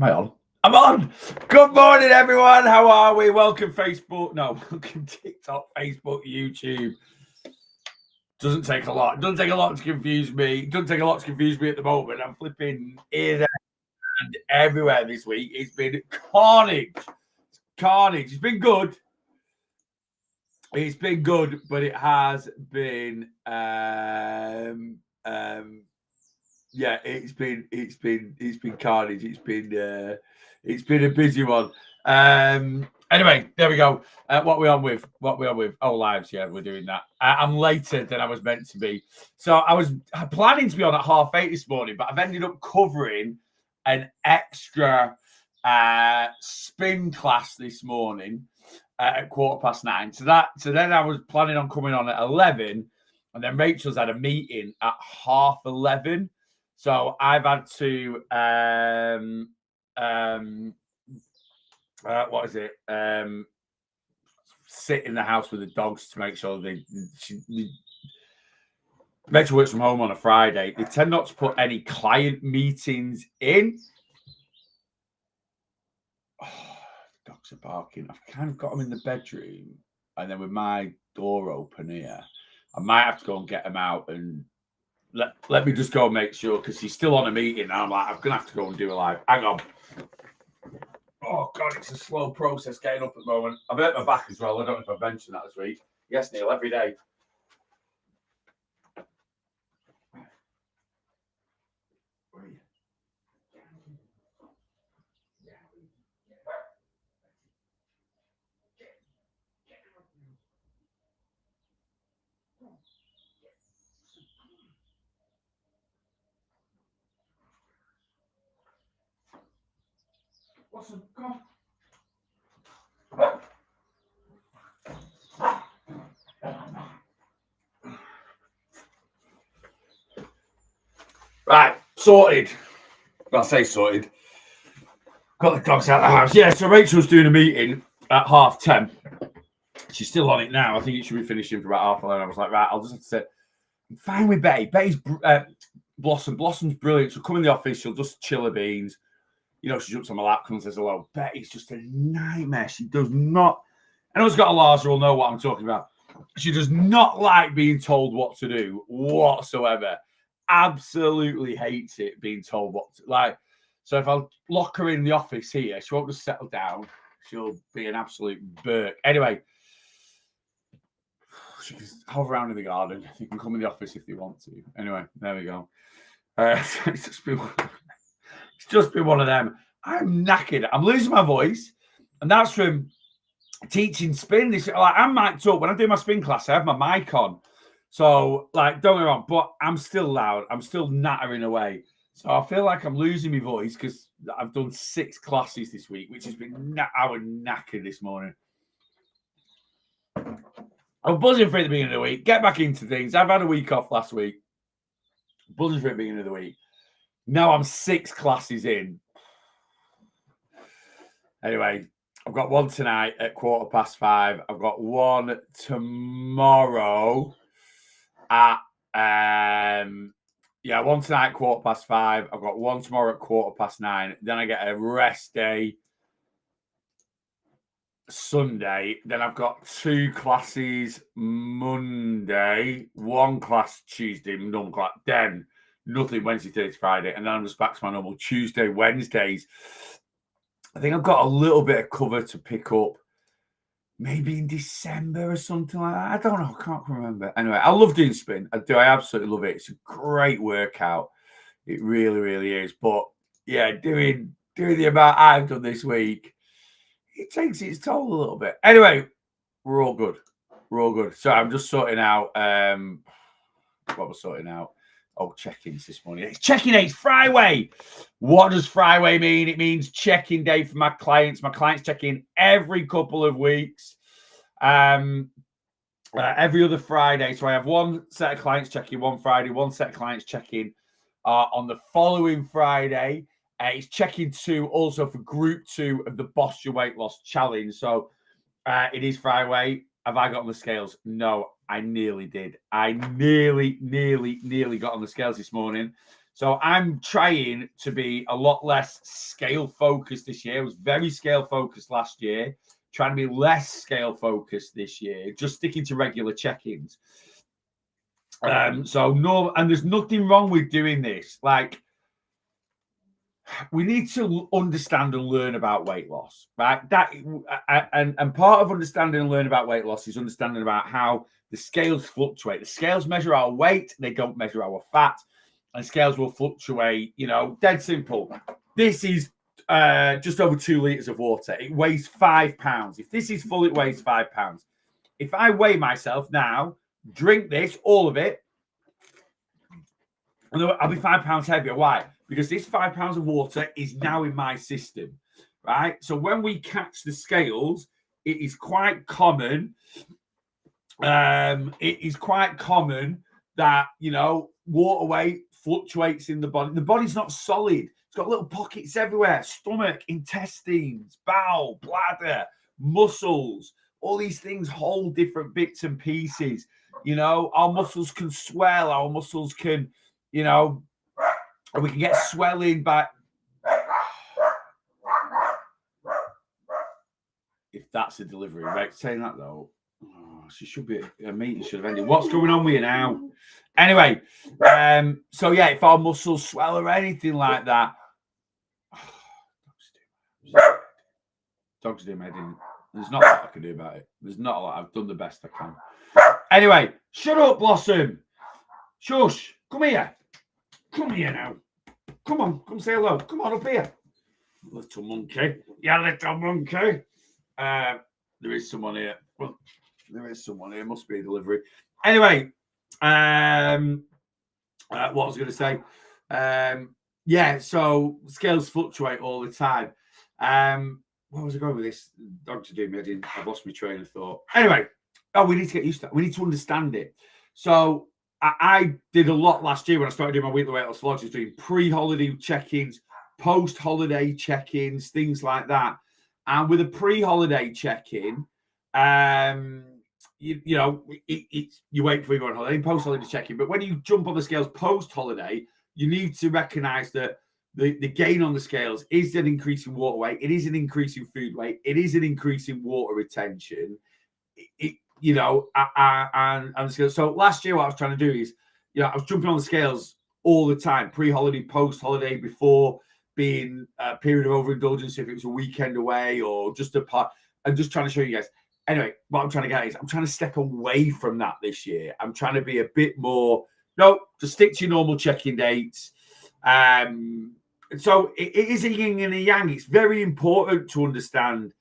Am I on? I'm on. Good morning, everyone. How are we? Welcome, Facebook. No, welcome, TikTok, Facebook, YouTube. Doesn't take a lot. Doesn't take a lot to confuse me. Doesn't take a lot to confuse me at the moment. I'm flipping here, there, and everywhere this week. It's been carnage. Carnage. It's been good. It's been good, but it has been yeah, it's been carnage. It's been a busy one. Anyway, there we go. What we on with? Oh, lives. Yeah, we're doing that. I'm later than I was meant to be. So I was planning to be on at 8:30 this morning, but I've ended up covering an extra spin class this morning at 9:15. So then I was planning on coming on at 11, and then Rachel's had a meeting at 11:30. So I've had to what is it? Sit in the house with the dogs to make sure Rachel works from home on a Friday. They tend not to put any client meetings in. Oh, dogs are barking. I've kind of got them in the bedroom, and then with my door open here, I might have to go and get them out and let me just go and make sure, because he's still on a meeting. And I'm like, I'm gonna have to go and do a live. Hang on. Oh God, it's a slow process getting up at the moment. I've hurt my back as well. I don't know if I've mentioned that this week. Yes, Neil, every day. What's up? Come on. Right, sorted. Well, I say sorted. Got the dogs out of the house. Yeah, so Rachel's doing a meeting at 10:30. She's still on it now. I think it should be finishing for about 11:30. I was like, right, I'll just have to say, I'm fine with Betty. Betty's Blossom. Blossom's brilliant. She'll come in the office. She'll just chill her beans. You know, she jumps on my lap, comes and says hello. Betty's just a nightmare. She does not. Anyone's got a Lars will know what I'm talking about. She does not like being told what to do whatsoever. Absolutely hates it being told what to like. So if I lock her in the office here, she won't just settle down. She'll be an absolute Burke. Anyway, she can hover around in the garden. You can come in the office if you want to. Anyway, there we go. It's just been one of them. I'm knackered. I'm losing my voice, and that's from teaching spin. This like I'm mic'd up when I do my spin class. I have my mic on, so like don't get me wrong, but I'm still loud. I'm still nattering away. So I feel like I'm losing my voice because I've done 6 classes this week, which has been I was knackered this morning. I'm buzzing for it at the beginning of the week. Get back into things. I've had a week off last week. Buzzing for it at the beginning of the week. Now I'm 6 classes in. Anyway, I've got one tonight at 5:15. I've got one tomorrow at one tonight at 5:15. I've got one tomorrow at 9:15. Then I get a rest day Sunday. Then I've got 2 classes Monday, 1 class Tuesday, none class, then nothing Wednesday, Thursday, Friday, and then I'm just back to my normal Tuesday, Wednesdays. I think I've got a little bit of cover to pick up maybe in December or something like that. I don't know. I can't remember. Anyway, I love doing spin. I do. I absolutely love it. It's a great workout. It really, really is. But yeah, doing the amount I've done this week, it takes its toll a little bit. Anyway, we're all good. We're all good. So I'm just sorting out what we're sorting out. Oh, check-ins this morning. It's check-in day. It's Fri-Weigh. What does Fri-Weigh mean? It means check-in day for my clients. My clients check in every couple of weeks. Every other Friday. So I have one set of clients check in one Friday, one set of clients check in on the following Friday. It's check-in 2 also for group 2 of the Boss Your Weight Loss Challenge. So it is Fri-Weigh. Have I got on the scales? No, I nearly did. I nearly got on the scales this morning. So I'm trying to be a lot less scale focused this year. I was very scale focused last year, trying to be less scale focused this year, just sticking to regular check-ins. So no, and there's nothing wrong with doing this. Like, we need to understand and learn about weight loss, right? And part of understanding and learning about weight loss is understanding about how the scales fluctuate. The scales measure our weight, they don't measure our fat, and scales will fluctuate, dead simple. This is just over 2 liters of water. It weighs 5 pounds. If this is full, it weighs 5 pounds. If I weigh myself now, drink this, all of it, I'll be 5 pounds heavier. Why? Because this 5 pounds of water is now in my system, right? So when we catch the scales, it is quite common. It is quite common that, water weight fluctuates in the body. The body's not solid. It's got little pockets everywhere: stomach, intestines, bowel, bladder, muscles. All these things hold different bits and pieces. Our muscles can swell. Our muscles can, and we can get swelling by. If that's a delivery, right? Saying that though, she should be. A meeting should have ended. What's going on with you now? Anyway, so yeah, if our muscles swell or anything like that, dogs do my head in. There's not a lot I can do about it. There's not a lot. I've done the best I can. Anyway, shut up, Blossom. Shush. Come here. Come here now. Come on. Come say hello. Come on up here. Little monkey. Yeah, little monkey. There is someone here. Well, there is someone here. Must be a delivery. Anyway, what was I going to say? Yeah, so scales fluctuate all the time. Where was I going with this? Dogs are doing me. I've lost my train of thought. Anyway, we need to get used to that. We need to understand it. So I did a lot last year when I started doing my weekly weight loss vlogs. I was doing pre-holiday check-ins, post-holiday check-ins, things like that. And with a pre-holiday check-in, you wait before you go on holiday, post-holiday check-in. But when you jump on the scales post-holiday, you need to recognize that the gain on the scales is an increase in water weight. It is an increase in food weight. It is an increase in water retention. And so last year what I was trying to do is, I was jumping on the scales all the time, pre-holiday, post-holiday, before being a period of overindulgence, if it was a weekend away or just a part. I'm just trying to show you guys. Anyway, what I'm trying to get is I'm trying to step away from that this year. I'm trying to be a bit more, just stick to your normal check-in dates. So it is a yin and a yang. It's very important to understand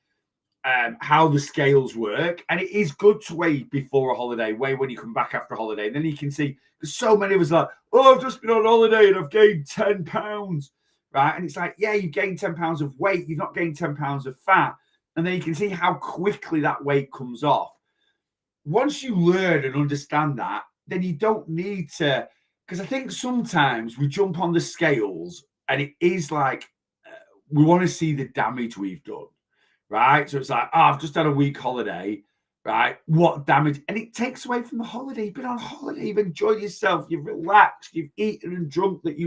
how the scales work, and it is good to weigh before a holiday, weigh when you come back after a holiday. And then you can see, because so many of us are like, I've just been on holiday and I've gained 10 pounds, right? And it's like, yeah, you gained 10 pounds of weight, you've not gained 10 pounds of fat. And then you can see how quickly that weight comes off. Once you learn and understand that, then you don't need to, because I think sometimes we jump on the scales and it is like, we want to see the damage we've done. Right. So it's like, I've just had a week holiday, right? What damage? And it takes away from the holiday. You've been on holiday, you've enjoyed yourself, you've relaxed, you've eaten and drunk that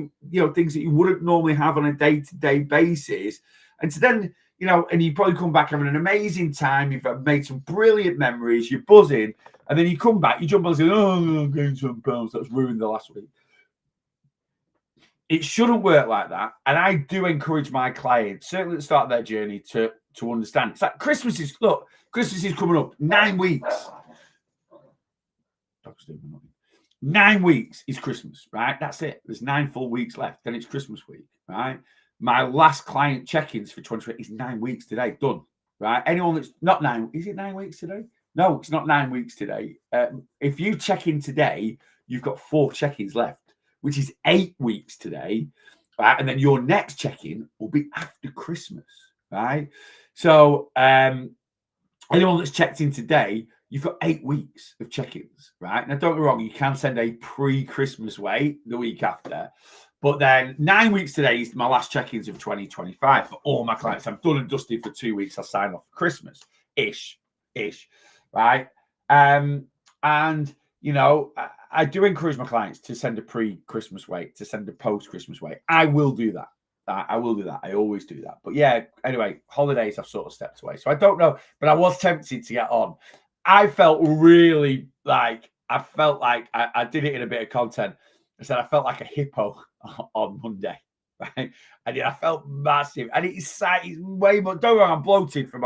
things that you wouldn't normally have on a day-to-day basis. And so then, and you probably come back having an amazing time, you've made some brilliant memories, you're buzzing, and then you come back, you jump on and say, I'm gained 10 pounds, that's ruined the last week. It shouldn't work like that. And I do encourage my clients, certainly at the start of their journey, to understand. It's like Christmas is coming up. 9 weeks. 9 weeks is Christmas, right? That's it. There's 9 full weeks left. Then it's Christmas week, right? My last client check-ins for 2020 is 9 weeks today. Done, right? Anyone that's not 9, is it 9 weeks today? No, it's not 9 weeks today. If you check in today, you've got 4 check-ins left, which is 8 weeks today, right? And then your next check-in will be after Christmas, right? So anyone that's checked in today, you've got 8 weeks of check-ins, right? Now, don't get me wrong, you can send a pre-Christmas weight the week after, but then 9 weeks today is my last check-ins of 2025 for all my clients. I'm done and dusted for 2 weeks. I'll sign off for Christmas-ish, right? And, I do encourage my clients to send a pre-Christmas weight, to send a post-Christmas weight. I will do that. I will do that. I always do that. But yeah, anyway, holidays I've sort of stepped away. So I don't know, but I was tempted to get on. I felt really like, I did it in a bit of content. I said I felt like a hippo on Monday, right? And I felt massive. And it's way more, don't worry, I'm bloated from,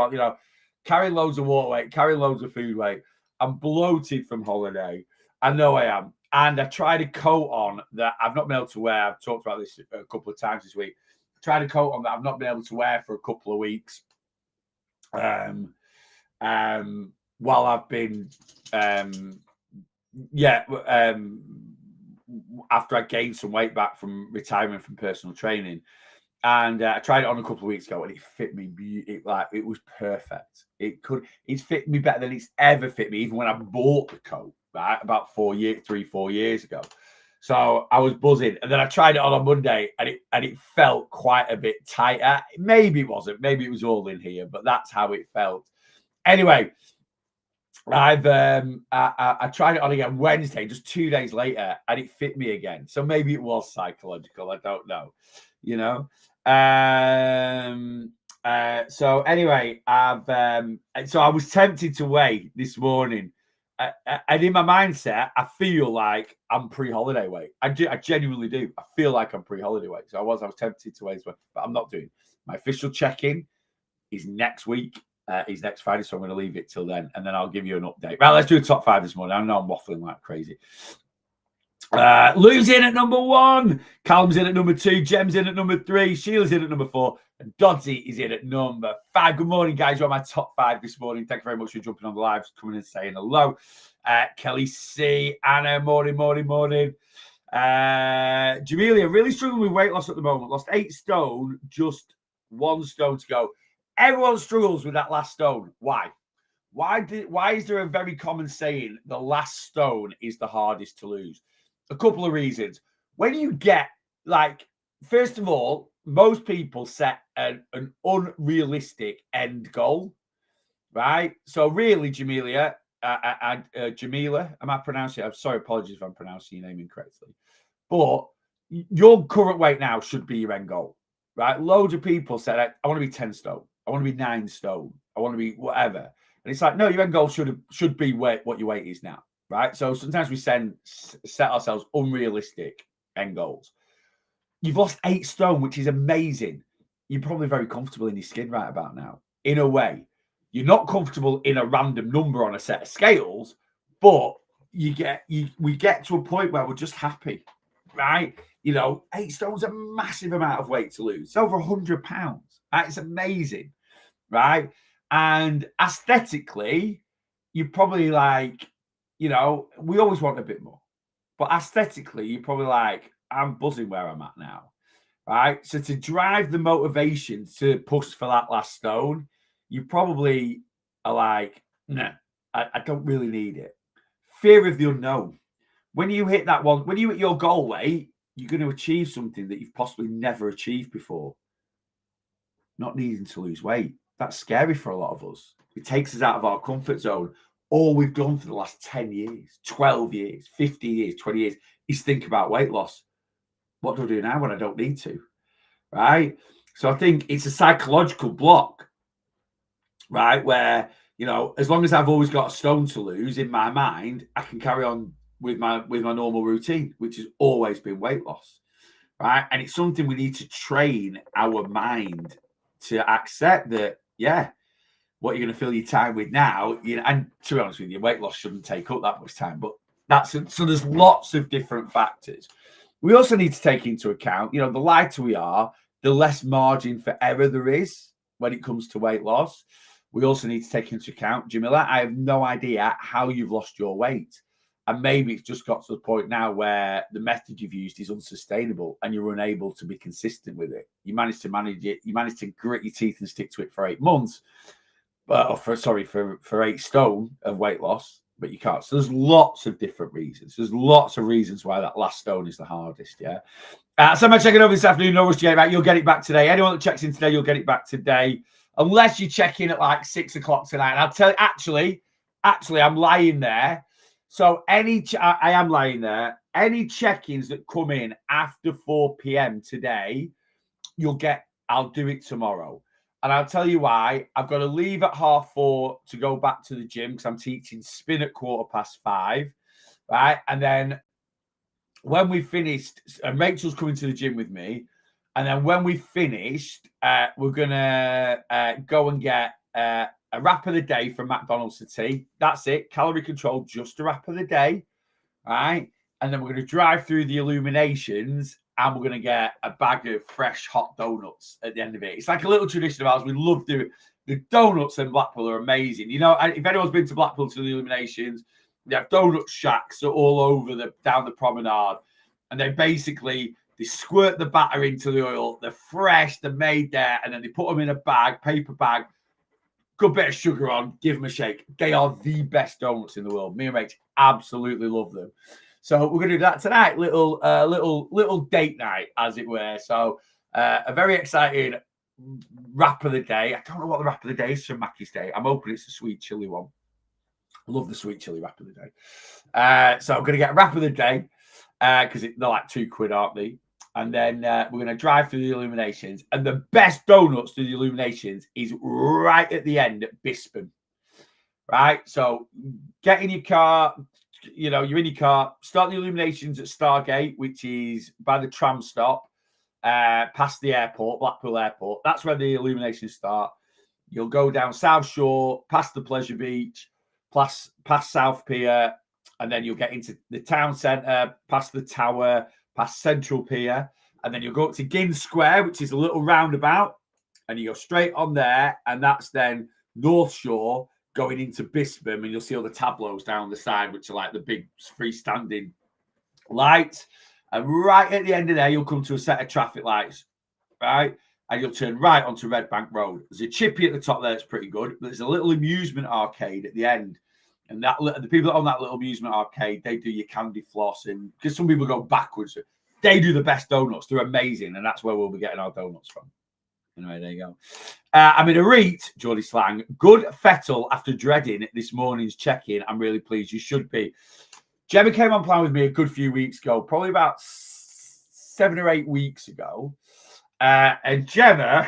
carrying loads of water weight, carrying loads of food weight. I'm bloated from holiday. I know I am. And I tried a coat on that I've not been able to wear. I've talked about this a couple of times this week. I tried a coat on that I've not been able to wear for a couple of weeks. While I've been, after I gained some weight back from retirement from personal training. And I tried it on a couple of weeks ago, and it fit me. It was perfect. It's fit me better than it's ever fit me, even when I bought the coat, right, about 4 years ago. So I was buzzing, and then I tried it on Monday, and it felt quite a bit tighter. Maybe it wasn't. Maybe it was all in here, but that's how it felt. Anyway, I tried it on again Wednesday, just 2 days later, and it fit me again. So maybe it was psychological. I don't know. So anyway, so I was tempted to weigh this morning, and in my mindset, I feel like I'm pre-holiday weight. I genuinely do. I feel like I'm pre-holiday weight. So I was tempted to weigh this one, but I'm not doing. My official check-in is next week. Is next Friday, so I'm going to leave it till then, and then I'll give you an update. Right, let's do a top 5 this morning. I know I'm waffling like crazy. Lou's in at number 1, Callum's in at number 2, Jem's in at number 3, Sheila's in at number 4, and Dodzy is in at number 5. Good morning, guys. You're on my top 5 this morning. Thank you very much for jumping on the live, coming and saying hello. Kelly C, Anna, morning. Jamelia, really struggling with weight loss at the moment. Lost 8 stone, just 1 stone to go. Everyone struggles with that last stone. Why? Why is there a very common saying, the last stone is the hardest to lose? A couple of reasons. When you get, first of all, most people set an unrealistic end goal, right? So really, Jamelia, Jamila, am I pronouncing it? I'm sorry, apologies if I'm pronouncing your name incorrectly. But your current weight now should be your end goal, right? Loads of people said, I want to be 10 stone. I want to be 9 stone. I want to be whatever. And it's like, no, your end goal should be what your weight is now, right? So sometimes we set ourselves unrealistic end goals. You've lost 8 stone, which is amazing. You're probably very comfortable in your skin right about now. In a way, you're not comfortable in a random number on a set of scales, but we get to a point where we're just happy, right? 8 stone's a massive amount of weight to lose. It's over 100 pounds. It's amazing, right? And aesthetically, you're probably we always want a bit more. But aesthetically, you're probably like, I'm buzzing where I'm at now, right? So to drive the motivation to push for that last stone, you probably are like, no, I don't really need it. Fear of the unknown. When you hit that one, when you hit your goal weight, you're going to achieve something that you've possibly never achieved before. Not needing to lose weight. That's scary for a lot of us. It takes us out of our comfort zone. All we've done for the last 10 years, 12 years, 15 years, 20 years is think about weight loss. What do I do now when I don't need to? Right? So I think it's a psychological block, right? Where, as long as I've always got a stone to lose in my mind, I can carry on with my normal routine, which has always been weight loss, right? And it's something we need to train our mind to accept that, what you're going to fill your time with now, and to be honest with you, weight loss shouldn't take up that much time, but so there's lots of different factors. We also need to take into account, the lighter we are, the less margin for error there is when it comes to weight loss. We also need to take into account, Jamila, I have no idea how you've lost your weight. And maybe it's just got to the point now where the method you've used is unsustainable and you're unable to be consistent with it. You managed to manage it. You managed to grit your teeth and stick to it for 8 months, for 8 stone of weight loss, but you can't. So there's lots of different reasons. There's lots of reasons why that last stone is the hardest, yeah? So I'm checking over this afternoon. No rush to get it back. You'll get it back today. Anyone that checks in today, you'll get it back today. Unless you check in at 6 o'clock tonight. And I'll tell you, actually, I'm lying there. So I am lying there. Any check-ins that come in after 4 p.m. today, I'll do it tomorrow. And I'll tell you why. I've got to leave at 4:30 to go back to the gym because I'm teaching spin at 5:15. Right. And then when we finished, and Rachel's coming to the gym with me. And then when we finished, we're going to go and get a wrap of the day from McDonald's to tea. That's it. Calorie control, just a wrap of the day. Right. And then we're going to drive through the illuminations and we're going to get a bag of fresh hot donuts at the end of it. It's like a little tradition of ours. We love doing the donuts in Blackpool are amazing. You know, if anyone's been to Blackpool to the illuminations, they have donut shacks all over down the promenade. And they squirt the batter into the oil. They're fresh, they're made there, and then they put them in a bag, paper bag, good bit of sugar on, give them a shake. They are the best donuts in the world. Me and Rach absolutely love them. So we're going to do that tonight, little date night, as it were. So a very exciting wrap of the day. I don't know what the wrap of the day is for Mackie's Day. I'm hoping it's the sweet chili one. I love the sweet chili wrap of the day. So I'm going to get a wrap of the day because they're like £2, aren't they? And then we're going to drive through the illuminations. And the best donuts through the illuminations is right at the end at Bispham. Right? So get in your car. You know, you're in your car. Start the illuminations at Stargate, which is by the tram stop, past the airport, Blackpool Airport. That's where the illuminations start. You'll go down South Shore, past the Pleasure Beach, past South Pier, and then you'll get into the town centre, past the Tower, past Central Pier, and then you'll go up to Ginn Square, which is a little roundabout, and you go straight on there, and that's then North Shore going into Bispham, and you'll see all the tableaus down the side, which are like the big freestanding lights. And right at the end of there, you'll come to a set of traffic lights, right? And you'll turn right onto Red Bank Road. There's a chippy at the top there that's pretty good, but there's a little amusement arcade at the end. And the people that own that little amusement arcade, they do your candy floss, and because some people go backwards, they do the best donuts. They're amazing, and that's where we'll be getting our donuts from. Anyway, there you go. I'm in a reet, Geordie slang. Good fettle after dreading this morning's check-in. I'm really pleased. You should be. Gemma came on plan with me a good few weeks ago, probably about 7 or 8 weeks ago. And Gemma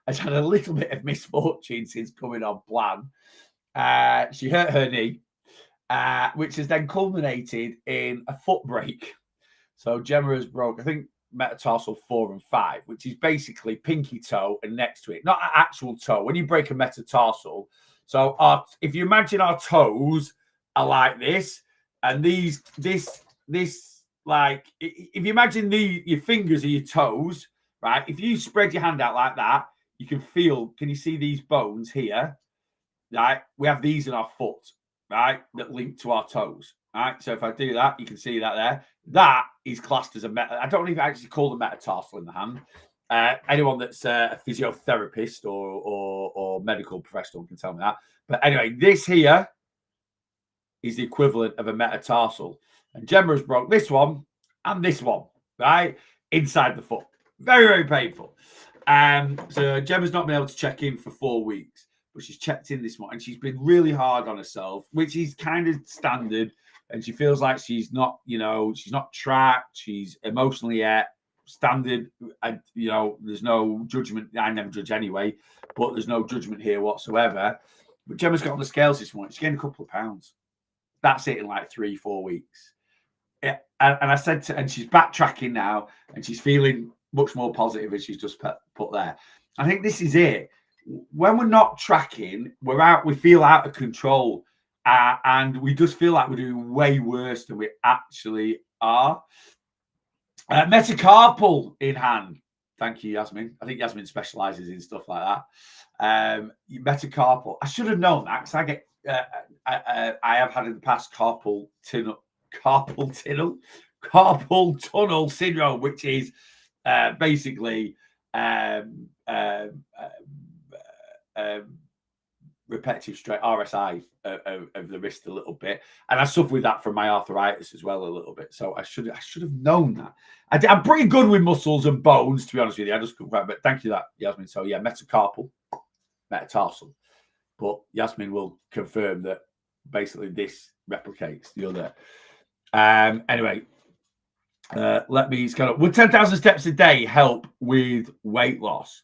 has had a little bit of misfortune since coming on plan. She hurt her knee, which has then culminated in a foot break. So Gemma has broke, I think, metatarsal 4 and 5, which is basically pinky toe and next to it, not an actual toe. When you break a metatarsal, so if you imagine our toes are like this, and this like, if you imagine your fingers are your toes, right? If you spread your hand out like that, you can you see these bones here? Right? We have these in our foot, right? That link to our toes. Right, so if I do that, you can see that there. That is classed as I don't even actually call the metatarsal in the hand. Anyone that's a physiotherapist or medical professional can tell me that. But anyway, this here is the equivalent of a metatarsal. And Gemma has broke this one and this one, right? Inside the foot. Very, very painful. So Gemma's not been able to check in for 4 weeks, but she's checked in this morning. And she's been really hard on herself, which is kind of standard. And she feels like she's not, she's not tracked. She's emotionally standard. And, there's no judgment. I never judge anyway, but there's no judgment here whatsoever. But Gemma's got on the scales this morning. She's gained a couple of pounds. That's it in like 3-4 weeks. Yeah, and I said and she's backtracking now, and she's feeling much more positive as she's just put there. I think this is it. When we're not tracking, we feel out of control. And we just feel like we're doing way worse than we actually are. Metacarpal in hand. Thank you, Yasmin. I think Yasmin specialises in stuff like that. Metacarpal. I should have known that because I have had in the past carpal tunnel syndrome, which is basically repetitive strain, RSI of the wrist a little bit, and I suffer with that from my arthritis as well a little bit. So I should have known that. I'm pretty good with muscles and bones, to be honest with you. I just couldn't quite, but thank you, that Yasmin. So yeah, metacarpal, metatarsal. But Yasmin will confirm that basically this replicates the other. Anyway, let me kind of, would 10,000 steps a day help with weight loss?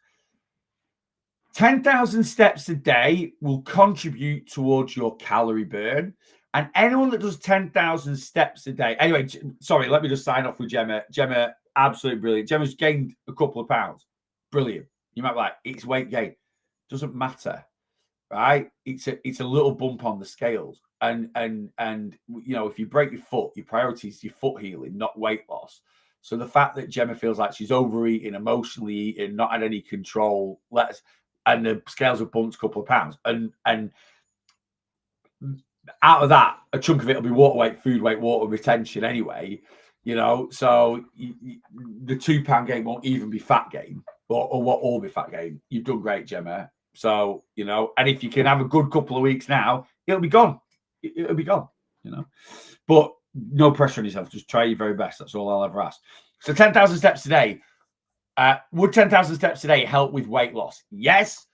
10,000 steps a day will contribute towards your calorie burn. And anyone that does 10,000 steps a day, anyway, sorry, let me just sign off with Gemma. Gemma, absolutely brilliant. Gemma's gained a couple of pounds. Brilliant. You might be like, it's weight gain. Doesn't matter, right? It's a little bump on the scales. And you know, if you break your foot, your priority is your foot healing, not weight loss. So the fact that Gemma feels like she's overeating, emotionally eating, not had any control, and the scales have bumped a couple of pounds, and out of that, a chunk of it will be water weight, food weight, water retention anyway. You know, so the £2 gain won't even be fat gain, or what all be fat gain. You've done great, Gemma. So, you know, and if you can have a good couple of weeks now, it'll be gone. It'll be gone, you know. But no pressure on yourself. Just try your very best. That's all I'll ever ask. So 10,000 steps a day. Would 10,000 steps a day help with weight loss? Yes.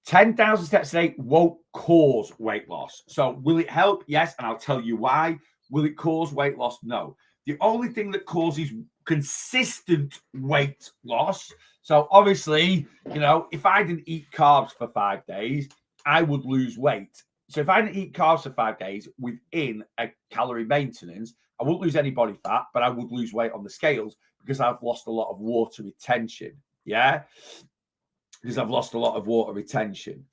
10,000 steps a day won't cause weight loss. So will it help? Yes. And I'll tell you why. Will it cause weight loss? No. The only thing that causes consistent weight loss. So obviously, you know, if I didn't eat carbs for 5 days, I would lose weight. So if I didn't eat carbs for 5 days within a calorie maintenance, I wouldn't lose any body fat, but I would lose weight on the scales because I've lost a lot of water retention. Yeah. Because I've lost a lot of water retention,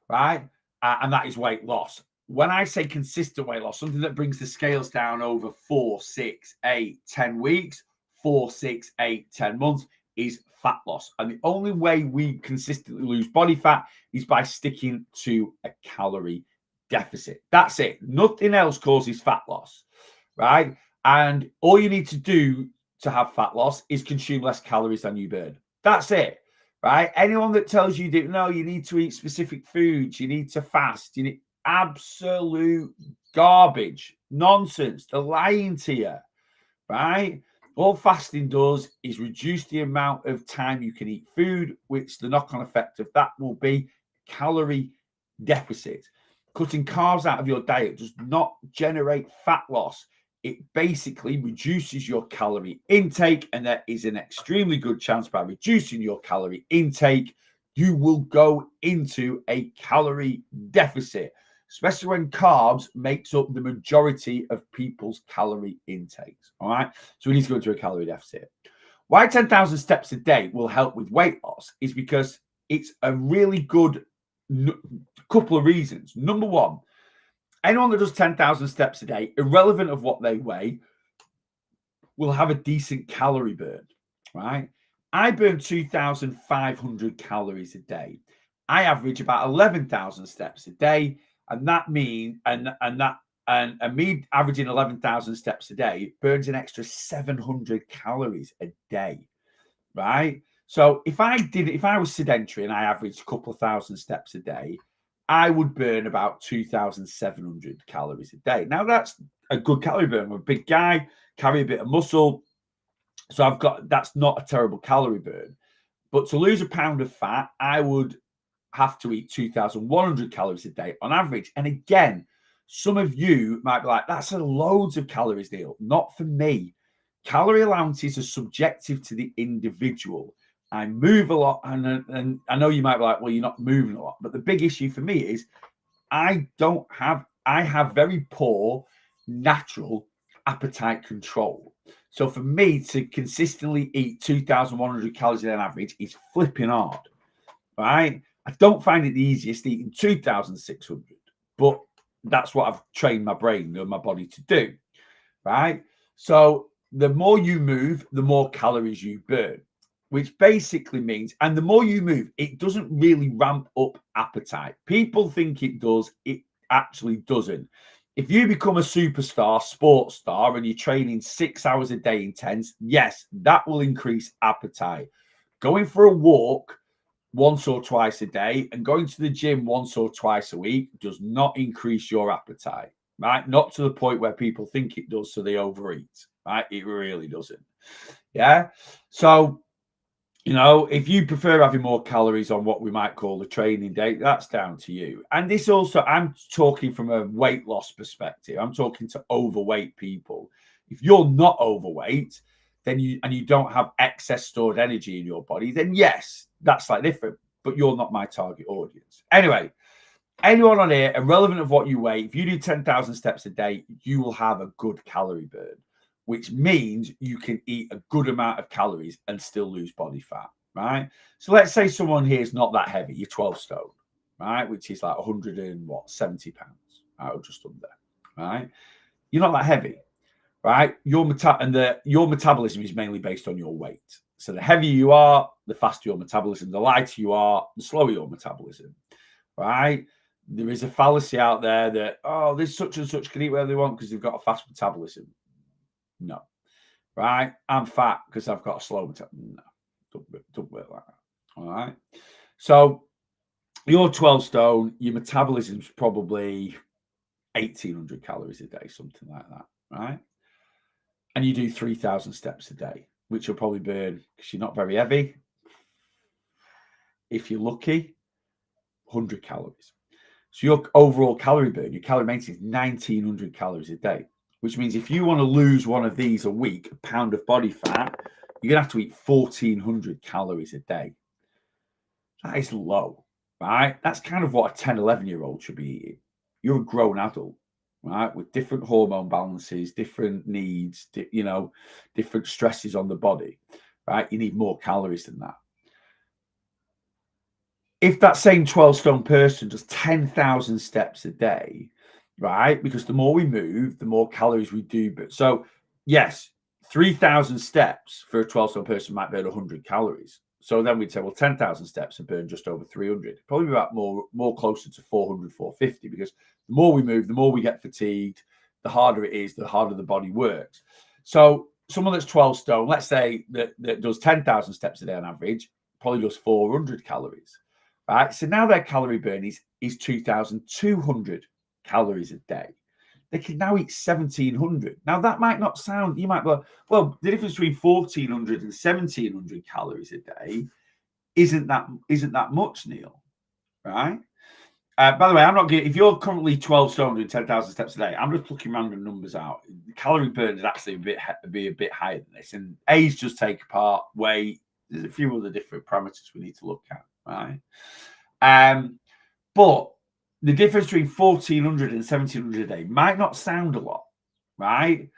right? And that is weight loss. When I say consistent weight loss, something that brings the scales down over 4, 6, 8, 10 weeks, 4, 6, 8, 10 months is fat loss. And the only way we consistently lose body fat is by sticking to a calorie deficit. That's it. Nothing else causes fat loss, right? And all you need to do to have fat loss is consume less calories than you burn. That's it. Right? Anyone that tells you that no, you need to eat specific foods, you need to fast, you need absolute garbage, nonsense. They're lying to you, right? All fasting does is reduce the amount of time you can eat food, which the knock-on effect of that will be calorie deficit. Cutting carbs out of your diet does not generate fat loss. It basically reduces your calorie intake, and there is an extremely good chance by reducing your calorie intake, you will go into a calorie deficit, especially when carbs makes up the majority of people's calorie intakes. All right. So we need to go into a calorie deficit. Why 10,000 steps a day will help with weight loss is because it's a really good couple of reasons. Number one, anyone that does 10,000 steps a day, irrelevant of what they weigh, will have a decent calorie burn, right? I burn 2,500 calories a day. I average about 11,000 steps a day, and that means and me averaging 11,000 steps a day burns an extra 700 calories a day, right? So if I was sedentary and I averaged a couple of thousand steps a day, I would burn about 2,700 calories a day. Now, that's a good calorie burn. I'm a big guy, carry a bit of muscle. So that's not a terrible calorie burn. But to lose a pound of fat, I would have to eat 2,100 calories a day on average. And again, some of you might be like, that's a loads of calories, Neil. Not for me. Calorie allowances are subjective to the individual. I move a lot, and I know you might be like, well, you're not moving a lot. But the big issue for me is I have very poor natural appetite control. So for me to consistently eat 2,100 calories on average is flipping hard, right? I don't find it the easiest eating 2,600, but that's what I've trained my brain and my body to do, right? So the more you move, the more calories you burn, which basically means, and the more you move, it doesn't really ramp up appetite. People think it does. It actually doesn't. If you become a superstar, sports star, and you're training 6 hours a day intense, yes, that will increase appetite. Going for a walk once or twice a day and going to the gym once or twice a week does not increase your appetite, right? Not to the point where people think it does, so they overeat, right? It really doesn't. Yeah. So You know, if you prefer having more calories on what we might call a training day, that's down to you. And this also, I'm talking from a weight loss perspective. I'm talking to overweight people. If you're not overweight, then you don't have excess stored energy in your body, then yes, that's slightly different. But you're not my target audience. Anyway, anyone on here, irrelevant of what you weigh, if you do 10,000 steps a day, you will have a good calorie burn, which means you can eat a good amount of calories and still lose body fat, right? So let's say someone here is not that heavy, you're 12 stone, right? Which is like 170 pounds, right? Or just under, right? You're not that heavy, right? Your metabolism is mainly based on your weight. So the heavier you are, the faster your metabolism. The lighter you are, the slower your metabolism, right? There is a fallacy out there that, oh, this such and such can eat whatever they want because they've got a fast metabolism. No, right? I'm fat because I've got a slow metabolism. No, don't work like that. All right. So you're 12 stone, your metabolism's probably 1,800 calories a day, something like that, right? And you do 3,000 steps a day, which you'll probably burn because you're not very heavy. If you're lucky, 100 calories. So your overall calorie burn, your calorie maintenance is 1,900 calories a day, which means if you want to lose one of these a week, a pound of body fat, you're going to have to eat 1,400 calories a day. That is low, right? That's kind of what a 10, 11-year-old should be eating. You're a grown adult, right? With different hormone balances, different needs, different stresses on the body, right? You need more calories than that. If that same 12 stone person does 10,000 steps a day, right? Because the more we move, the more calories we do. But so, yes, 3,000 steps for a 12 stone person might burn 100 calories. So then we'd say, well, 10,000 steps and burn just over 300, probably about more closer to 400, 450, because the more we move, the more we get fatigued, the harder it is, the harder the body works. So someone that's 12 stone, let's say that does 10,000 steps a day on average, probably does 400 calories. Right, so now their calorie burn is 2,200 calories a day. They can now eat 1,700. Now that might not sound. You might be like, well, the difference between 1,400 and 1,700 calories a day isn't that much, Neil? Right. By the way, I'm not getting. If you're currently 12 stone doing 10,000 steps a day, I'm just plucking random numbers out. The calorie burn is actually be a bit higher than this, and age just take apart weight. There's a few other different parameters we need to look at, right? But the difference between 1,400 and 1,700 a day might not sound a lot, right?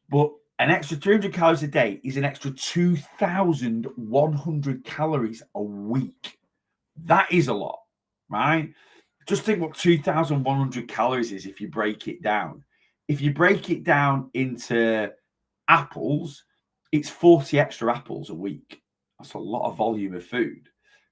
But an extra 300 calories a day is an extra 2,100 calories a week. That is a lot, right? Just think what 2,100 calories is if you break it down. If you break it down into apples, it's 40 extra apples a week. That's a lot of volume of food,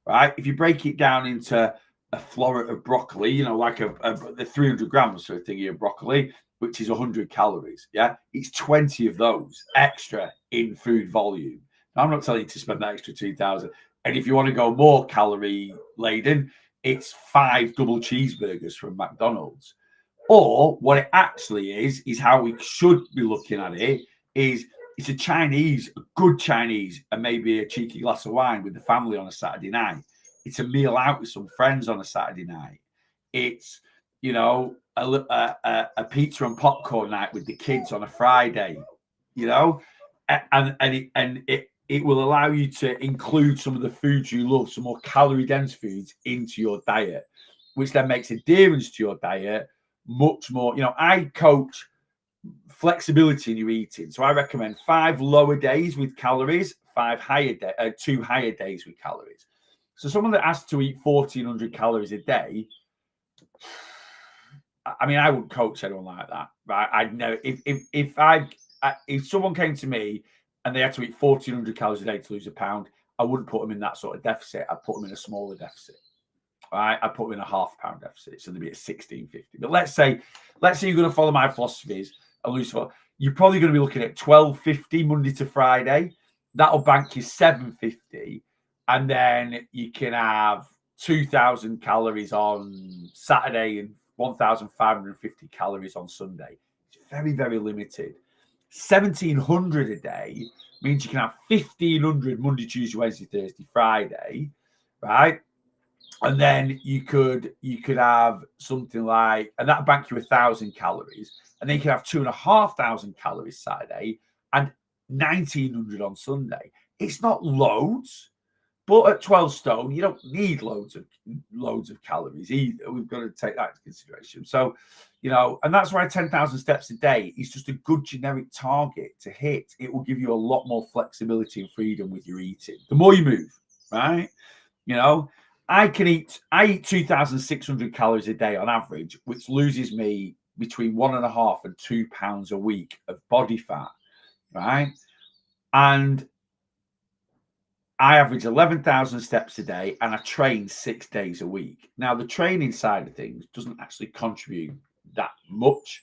right? If you break it down into a floret of broccoli, like the 300 grams sort of thingy of broccoli, which is 100 calories. Yeah, it's 20 of those extra in food volume. Now, I'm not telling you to spend that extra 2,000. And if you want to go more calorie laden, it's 5 double cheeseburgers from McDonald's. Or what it actually is how we should be looking at it is it's a good Chinese, and maybe a cheeky glass of wine with the family on a Saturday night. It's a meal out with some friends on a Saturday night. It's, a pizza and popcorn night with the kids on a Friday, and it will allow you to include some of the foods you love, some more calorie dense foods into your diet, which then makes adherence to your diet much more. I coach flexibility in your eating. So I recommend 5 lower days with calories, 2 higher days with calories. So someone that has to eat 1,400 calories a day, I mean, I wouldn't coach anyone like that, right? I'd know if someone came to me and they had to eat 1,400 calories a day to lose a pound, I wouldn't put them in that sort of deficit. I'd put them in a smaller deficit. Right, I put them in a half-pound deficit, so they'd be at 1,650. But let's say you're going to follow my philosophies and lose. You're probably going to be looking at 1,250 Monday to Friday. That'll bank you 750, and then you can have 2,000 calories on Saturday and 1,550 calories on Sunday. It's very, very limited. 1,700 a day means you can have 1,500 Monday, Tuesday, Wednesday, Thursday, Friday, right? And then you could have something like, and that'll bank you 1,000 calories, and then you can have 2,500 calories Saturday and 1,900 on Sunday. It's not loads, but at 12 stone, you don't need loads of calories either. We've got to take that into consideration. So, and that's why 10,000 steps a day is just a good generic target to hit. It will give you a lot more flexibility and freedom with your eating. The more you move, right? I eat 2,600 calories a day on average, which loses me between 1.5 and 2 pounds a week of body fat, right? And I average 11,000 steps a day and I train 6 days a week. Now, the training side of things doesn't actually contribute that much,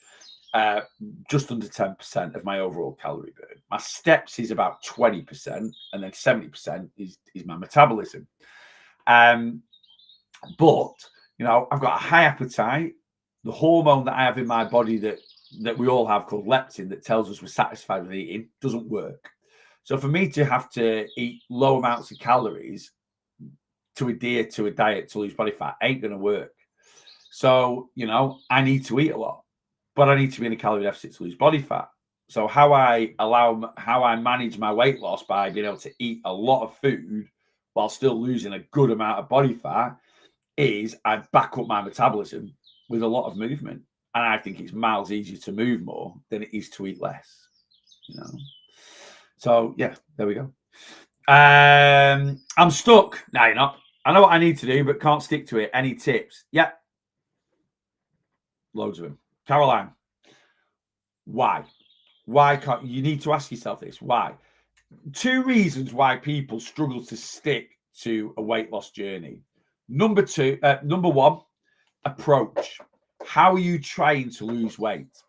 just under 10% of my overall calorie burn. My steps is about 20%, and then 70% is my metabolism. But, I've got a high appetite. The hormone that I have in my body that we all have called leptin that tells us we're satisfied with eating doesn't work. So for me to have to eat low amounts of calories to adhere to a diet to lose body fat ain't going to work. So, I need to eat a lot, but I need to be in a calorie deficit to lose body fat. So how I manage my weight loss by being able to eat a lot of food while still losing a good amount of body fat is I back up my metabolism with a lot of movement. And I think it's miles easier to move more than it is to eat less, So, yeah, there we go. I'm stuck. No, you're not. I know what I need to do, but can't stick to it. Any tips? Yeah. Loads of them. Caroline, why? Why can't you need to ask yourself this? Why? 2 reasons why people struggle to stick to a weight loss journey. Number 1, approach. How are you trying to lose weight?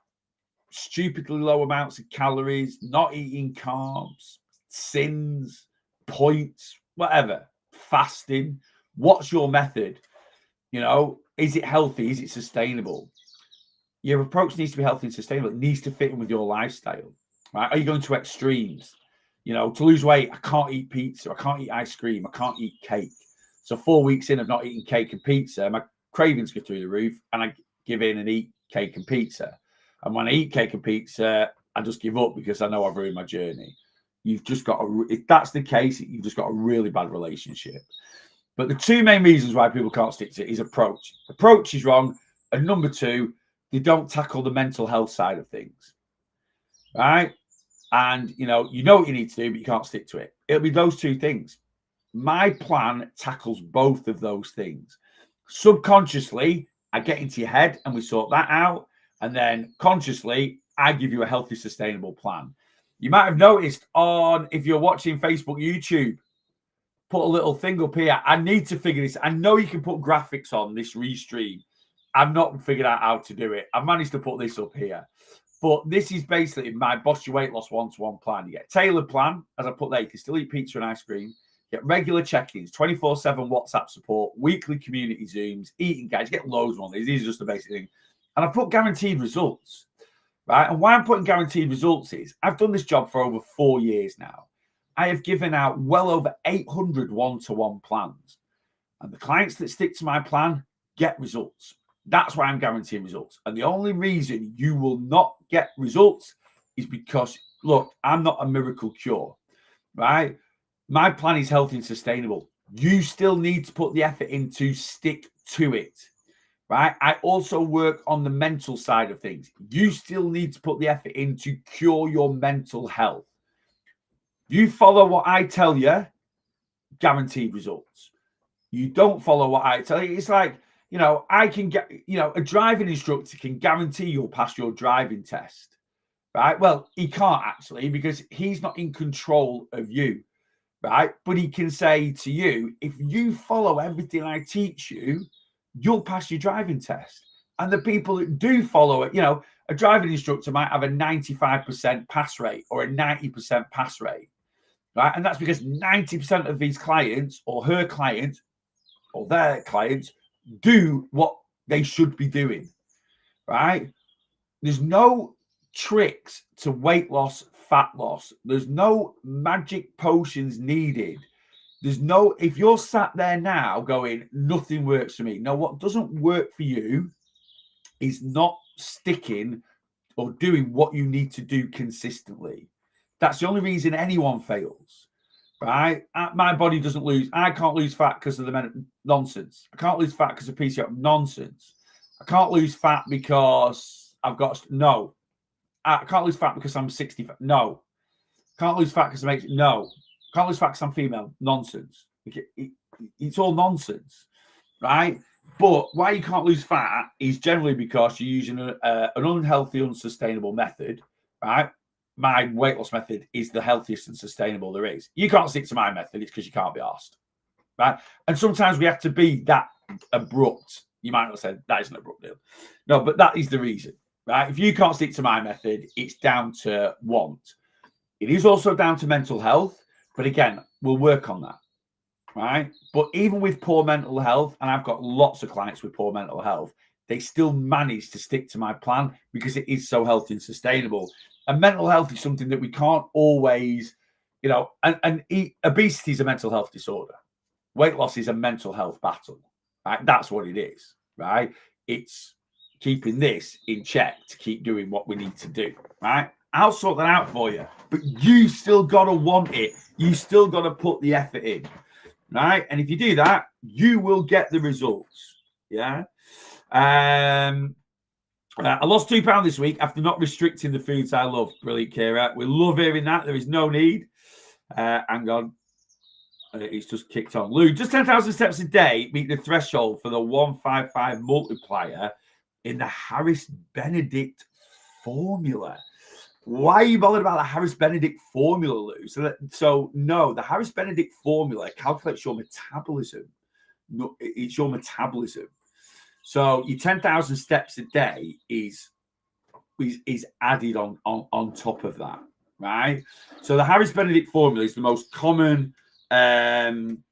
Stupidly low amounts of calories, not eating carbs, sins, points, whatever, fasting. What's your method? Is it healthy? Is it sustainable? Your approach needs to be healthy and sustainable. It needs to fit in with your lifestyle, right? Are you going to extremes? To lose weight, I can't eat pizza. I can't eat ice cream. I can't eat cake. So 4 weeks in of not eating cake and pizza, my cravings go through the roof and I give in and eat cake and pizza. And when I eat cake and pizza, I just give up because I know I've ruined my journey. You've just got if that's the case, you've just got a really bad relationship. But the 2 main reasons why people can't stick to it is approach. Approach is wrong. And number 2, they don't tackle the mental health side of things, right? And, you know what you need to do, but you can't stick to it. It'll be those 2 things. My plan tackles both of those things. Subconsciously, I get into your head and we sort that out. And then consciously, I give you a healthy, sustainable plan. You might have noticed if you're watching Facebook, YouTube, put a little thing up here. I need to figure this. I know you can put graphics on this restream. I've not figured out how to do it. I've managed to put this up here. But this is basically my Boss Your Weight Loss 1-to-1 plan. You get a tailored plan, as I put there. You can still eat pizza and ice cream. Get regular check-ins, 24/7 WhatsApp support, weekly community Zooms, eating guides. You get loads of these. These are just the basic thing. And I've put guaranteed results, right? And why I'm putting guaranteed results is I've done this job for over 4 years now. I have given out well over 800 one-to-one plans. And the clients that stick to my plan get results. That's why I'm guaranteeing results. And the only reason you will not get results is because, look, I'm not a miracle cure, right? My plan is healthy and sustainable. You still need to put the effort in to stick to it, right? I also work on the mental side of things. You still need to put the effort in to cure your mental health. You follow what I tell you, guaranteed results. You don't follow what I tell you. It's like, I can get, a driving instructor can guarantee you'll pass your driving test, right? Well, he can't actually because he's not in control of you, right? But he can say to you, if you follow everything I teach you, you'll pass your driving test. And the people that do follow it, a driving instructor might have a 95% pass rate or a 90% pass rate, right? And that's because 90% of these clients or her clients or their clients do what they should be doing, right? There's no tricks to weight loss, fat loss. There's no magic potions needed. There's no, if you're sat there now going, nothing works for me. No, what doesn't work for you is not sticking or doing what you need to do consistently. That's the only reason anyone fails, right? My body doesn't lose. I can't lose fat because of the nonsense. I can't lose fat because of PCO. Nonsense. I can't lose fat because I've got, no. I can't lose fat because I'm 60. No. Can't lose fat because I make, no. Can't lose fat because I'm female. Nonsense. It's all nonsense, right? But why you can't lose fat is generally because you're using an unhealthy, unsustainable method, right? My weight loss method is the healthiest and sustainable there is. You can't stick to my method. It's because you can't be asked, right? And sometimes we have to be that abrupt. You might not say that is an abrupt deal. No, but that is the reason, right? If you can't stick to my method, it's down to want. It is also down to mental health. But again, we'll work on that, right? But even with poor mental health, and I've got lots of clients with poor mental health, they still manage to stick to my plan because it is so healthy and sustainable. And mental health is something that we can't always, you know, and obesity is a mental health disorder. Weight loss is a mental health battle, right? That's what it is, right? It's keeping this in check to keep doing what we need to do, right? I'll sort that out for you, but you still got to want it. You still got to put the effort in, right? And if you do that, you will get the results. Yeah. I lost £2 this week after not restricting the foods I love. Brilliant, Kira. We love hearing that. There is no need. Hang on. It's just kicked on. Lou, just 10,000 steps a day meet the threshold for the 155 multiplier in the Harris Benedict formula. Why are you bothered about the Harris Benedict formula, Lou? So no, the Harris Benedict formula calculates your metabolism. No, it's your metabolism. So your 10,000 steps a day is added on top of that, right? So the Harris Benedict formula is the most common thing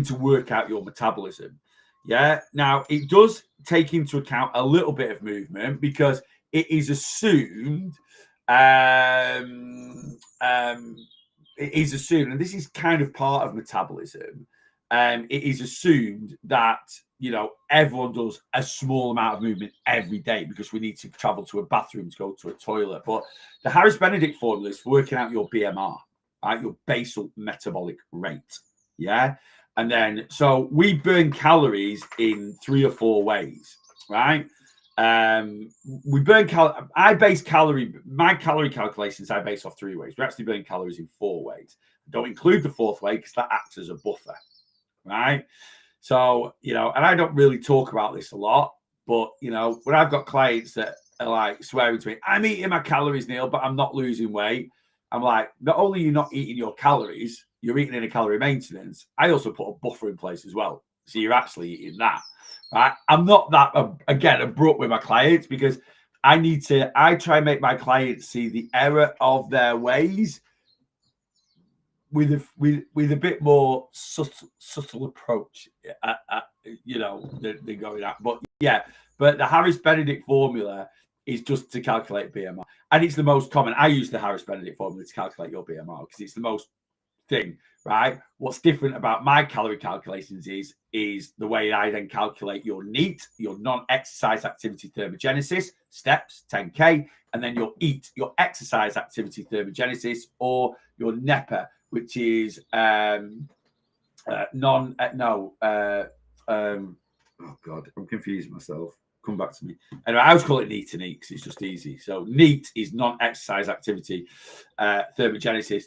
to work out your metabolism. Yeah. Now it does take into account a little bit of movement because it is assumed, and this is kind of part of metabolism. It is assumed that, you know, everyone does a small amount of movement every day because we need to travel to a bathroom to go to a toilet. But the Harris Benedict formula is for working out your BMR, right? Your basal metabolic rate. Yeah. And then, so we burn calories in 3 or 4 ways, right? We burn my calorie calculations I base off 3 ways. We actually burn calories in 4 ways. Don't include the 4th way because that acts as a buffer, right? So, you know, and I don't really talk about this a lot, but, you know, when I've got clients that are like swearing to me, I'm eating my calories, Neil, but I'm not losing weight. I'm like, not only are you not eating your calories, you're eating in a calorie maintenance. I also put a buffer in place as well. So you're actually eating that. Right? I'm not that, again, abrupt with my clients because I try and make my clients see the error of their ways with a bit more subtle approach, you know, they're going at. But yeah, but the Harris Benedict formula is just to calculate BMR. And it's the most common. I use the Harris Benedict formula to calculate your BMR because it's the most thing, right? What's different about my calorie calculations is the way I then calculate your NEAT, your non-exercise activity thermogenesis, steps, 10K, and then your EAT, your exercise activity thermogenesis, or your NEPA, which is oh God, I'm confusing myself. Come back to me. Anyway, I always call it NEAT and EAT because it's just easy. So NEAT is non-exercise activity thermogenesis,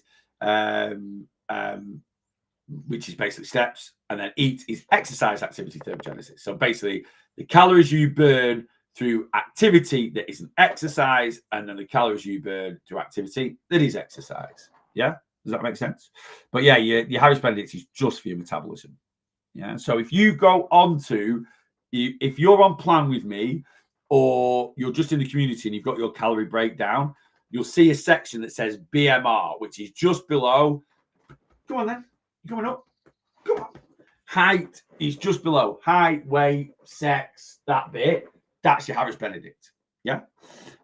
which is basically steps, and then EAT is exercise activity thermogenesis. So basically, the calories you burn through activity that isn't exercise, and then the calories you burn through activity that is exercise. Yeah, does that make sense? But yeah, your Harris Benedict is just for your metabolism. Yeah. So if you go on to, if you're on plan with me, or you're just in the community and you've got your calorie breakdown, you'll see a section that says BMR, which is just below. Come on then. You're coming up. Come on. Height is just below. Height, weight, sex, that bit. That's your Harris Benedict. Yeah.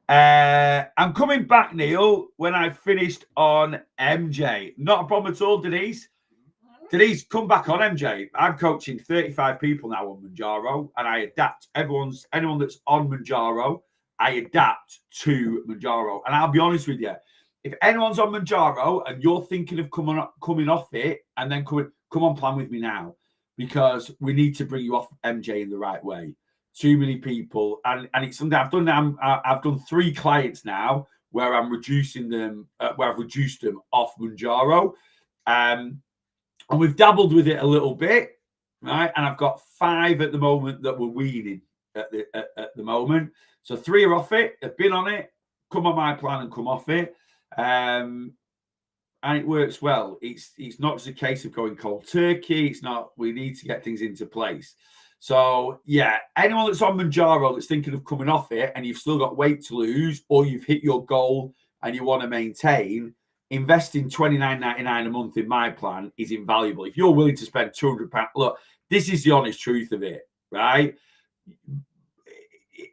I'm coming back, Neil, when I finished on MJ. Not a problem at all, Denise. Denise, come back on MJ. I'm coaching 35 people now on Manjaro, and I adapt. Anyone that's on Manjaro, I adapt to Manjaro. And I'll be honest with you, if anyone's on Manjaro and you're thinking of coming off it and then come on, plan with me now, because we need to bring you off MJ in the right way. Too many people, and it's something I've done now. I've done 3 clients now where I'm reducing them, where I've reduced them off Manjaro, and we've dabbled with it a little bit, right? And I've got 5 at the moment that we're weaning at the moment. So 3 are off it. They've been on it, come on my plan, and come off it, and it works well. It's not just a case of going cold turkey. It's not. We need to get things into place. So, yeah, anyone that's on Manjaro that's thinking of coming off it and you've still got weight to lose, or you've hit your goal and you want to maintain, investing $29.99 a month in my plan is invaluable. If you're willing to spend £200, look, this is the honest truth of it, right?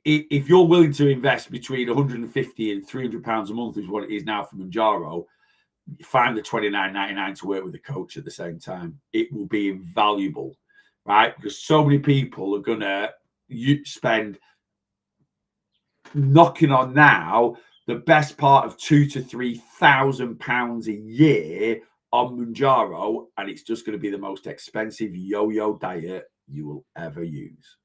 If you're willing to invest between £150 and £300 a month, is what it is now for Manjaro, find the $29.99 to work with a coach at the same time. It will be invaluable. Right, because so many people are gonna spend knocking on now the best part of £2,000 to £3,000 a year on Manjaro, and it's just going to be the most expensive yo-yo diet you will ever use.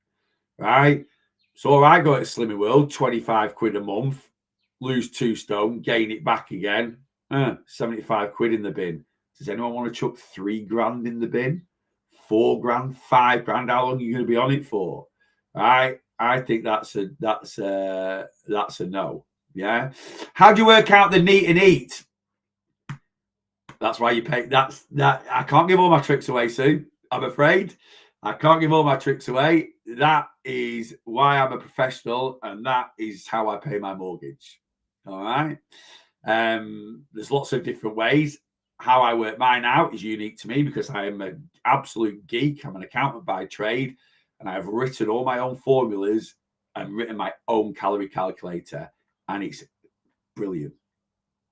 Right, so I go to Slimming World, 25 quid a month, lose 2 stone, gain it back again, 75 quid in the bin. Does anyone want to chuck 3 grand in the bin? 4 grand, 5 grand? How long are you going to be on it for? Right? I think that's a no. Yeah. How do you work out the neat and eat? That's why you pay. That. I can't give all my tricks away, Sue. I'm afraid I can't give all my tricks away. That is why I'm a professional, and that is how I pay my mortgage. All right. There's lots of different ways. How I work mine out is unique to me because I am an absolute geek. I'm an accountant by trade, and I've written all my own formulas and written my own calorie calculator, and it's brilliant.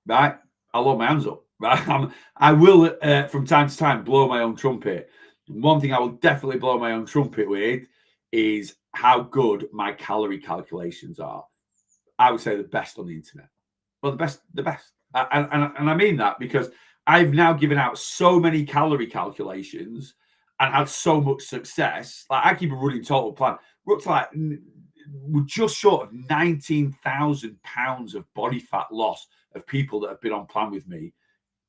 Right? I'll hold my hands up. Right? I will, from time to time, blow my own trumpet. One thing I will definitely blow my own trumpet with is how good my calorie calculations are. I would say the best on the internet. Well, the best. And I mean that because I've now given out so many calorie calculations and had so much success. Like I keep a running total plan. We're up to we're just short of 19,000 pounds of body fat loss of people that have been on plan with me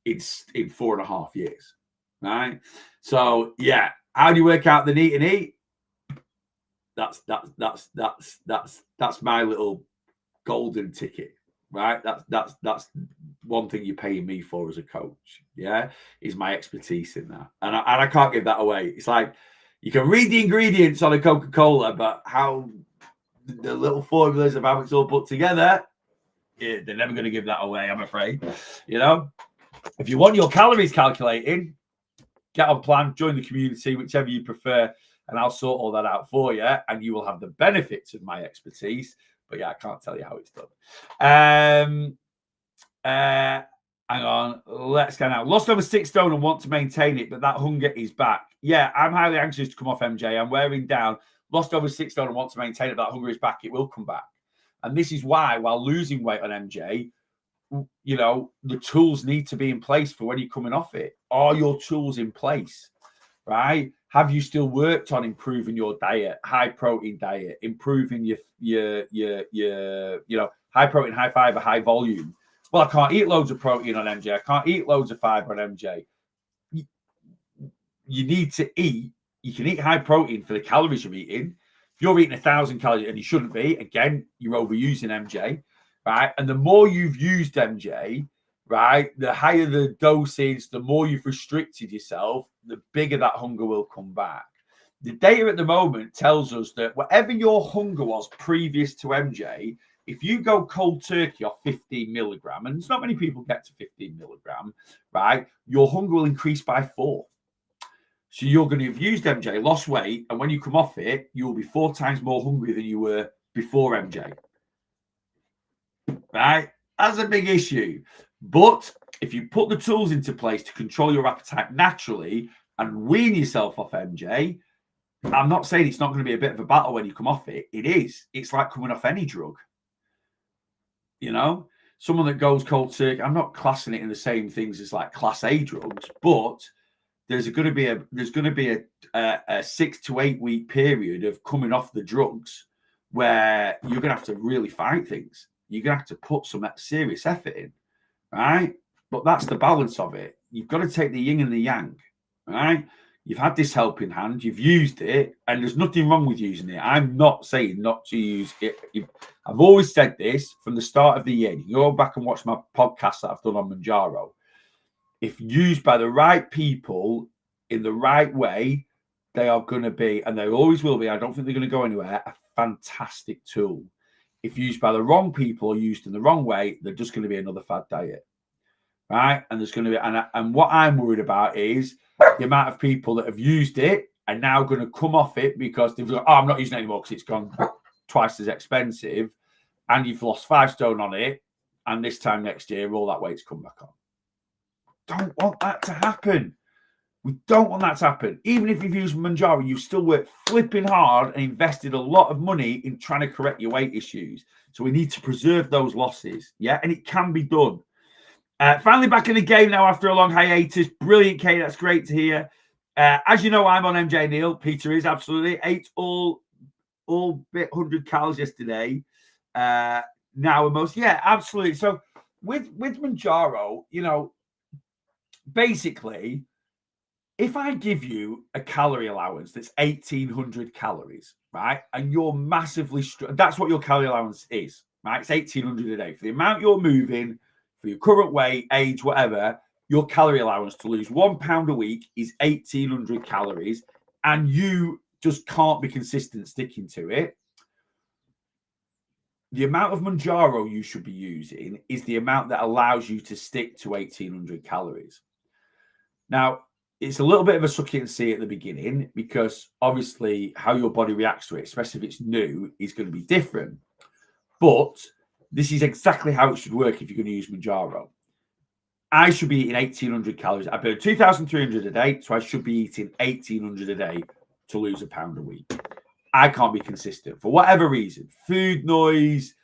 in 4.5 years. Right. So yeah, how do you work out the neat and eat? That's my little golden ticket. Right, that's one thing you're paying me for as a coach. Yeah, is my expertise in that, and I can't give that away. It's like you can read the ingredients on a Coca-Cola, but how the little formulas of how it's all put together, they're never going to give that away. I'm afraid. You know, if you want your calories calculated, get on plan, join the community, whichever you prefer, and I'll sort all that out for you, and you will have the benefits of my expertise. But yeah, I can't tell you how it's done. Hang on. Let's go now. Lost over 6 stone and want to maintain it, but that hunger is back. Yeah, I'm highly anxious to come off MJ. I'm wearing down. Lost over 6 stone and want to maintain it, but that hunger is back. It will come back. And this is why, while losing weight on MJ, you know, the tools need to be in place for when you're coming off it. Are your tools in place? Right? Have you still worked on improving your diet, high protein diet, improving your high protein, high fiber, high volume? Well, I can't eat loads of protein on MJ. I can't eat loads of fiber on MJ. You need to eat. You can eat high protein for the calories you're eating. If you're eating 1,000 calories, and you shouldn't be, again, you're overusing MJ, right? And the more you've used MJ, right, the higher the dosage, the more you've restricted yourself, the bigger that hunger will come back. The data at the moment tells us that whatever your hunger was previous to MJ, if you go cold turkey off 15 milligram, and there's not many people get to 15 milligram, right, your hunger will increase by 4. So you're going to have used MJ, lost weight, and when you come off it, you will be 4 times more hungry than you were before MJ. right? That's a big issue. But if you put the tools into place to control your appetite naturally and wean yourself off MJ, I'm not saying it's not going to be a bit of a battle when you come off it. It is. It's like coming off any drug. You know, someone that goes cold turkey, I'm not classing it in the same things as like class A drugs, but there's going to be a 6 to 8 week period of coming off the drugs where you're going to have to really fight things. You're going to have to put some serious effort in, right? But that's the balance of it. You've got to take the yin and the yang, right? You've had this helping hand, you've used it, and there's nothing wrong with using it. I'm not saying not to use it. I've always said this from the start of the year. You can go back and watch my podcast that I've done on Manjaro. If used by the right people in the right way, they are going to be, and they always will be, I don't think they're going to go anywhere, a fantastic tool. If used by the wrong people or used in the wrong way, they're just going to be another fad diet, right? And there's going to be, and what I'm worried about is the amount of people that have used it are now going to come off it because they've got, oh, I'm not using it anymore because it's gone twice as expensive, and you've lost 5 stone on it, and this time next year, all that weight's come back on. Don't want that to happen. We don't want that to happen. Even if you've used Manjaro, you've still worked flipping hard and invested a lot of money in trying to correct your weight issues. So we need to preserve those losses. Yeah, and it can be done. Finally back in the game now after a long hiatus. Brilliant, Kay. That's great to hear. As you know, I'm on MJ Neal. Peter is absolutely. Ate all bit 100 calories yesterday. Now almost. Yeah, absolutely. So with Manjaro, you know, basically, if I give you a calorie allowance that's 1,800 calories, right, and you're massively, that's what your calorie allowance is, right? It's 1,800 a day. For the amount you're moving, for your current weight, age, whatever, your calorie allowance to lose 1 pound a week is 1,800 calories, and you just can't be consistent sticking to it. The amount of Manjaro you should be using is the amount that allows you to stick to 1,800 calories. Now, it's a little bit of a suck it and see at the beginning because obviously how your body reacts to it, especially if it's new, is going to be different. But this is exactly how it should work if you're going to use Manjaro. I should be eating 1,800 calories. I burn 2,300 a day, so I should be eating 1,800 a day to lose a pound a week. I can't be consistent for whatever reason. Food noise,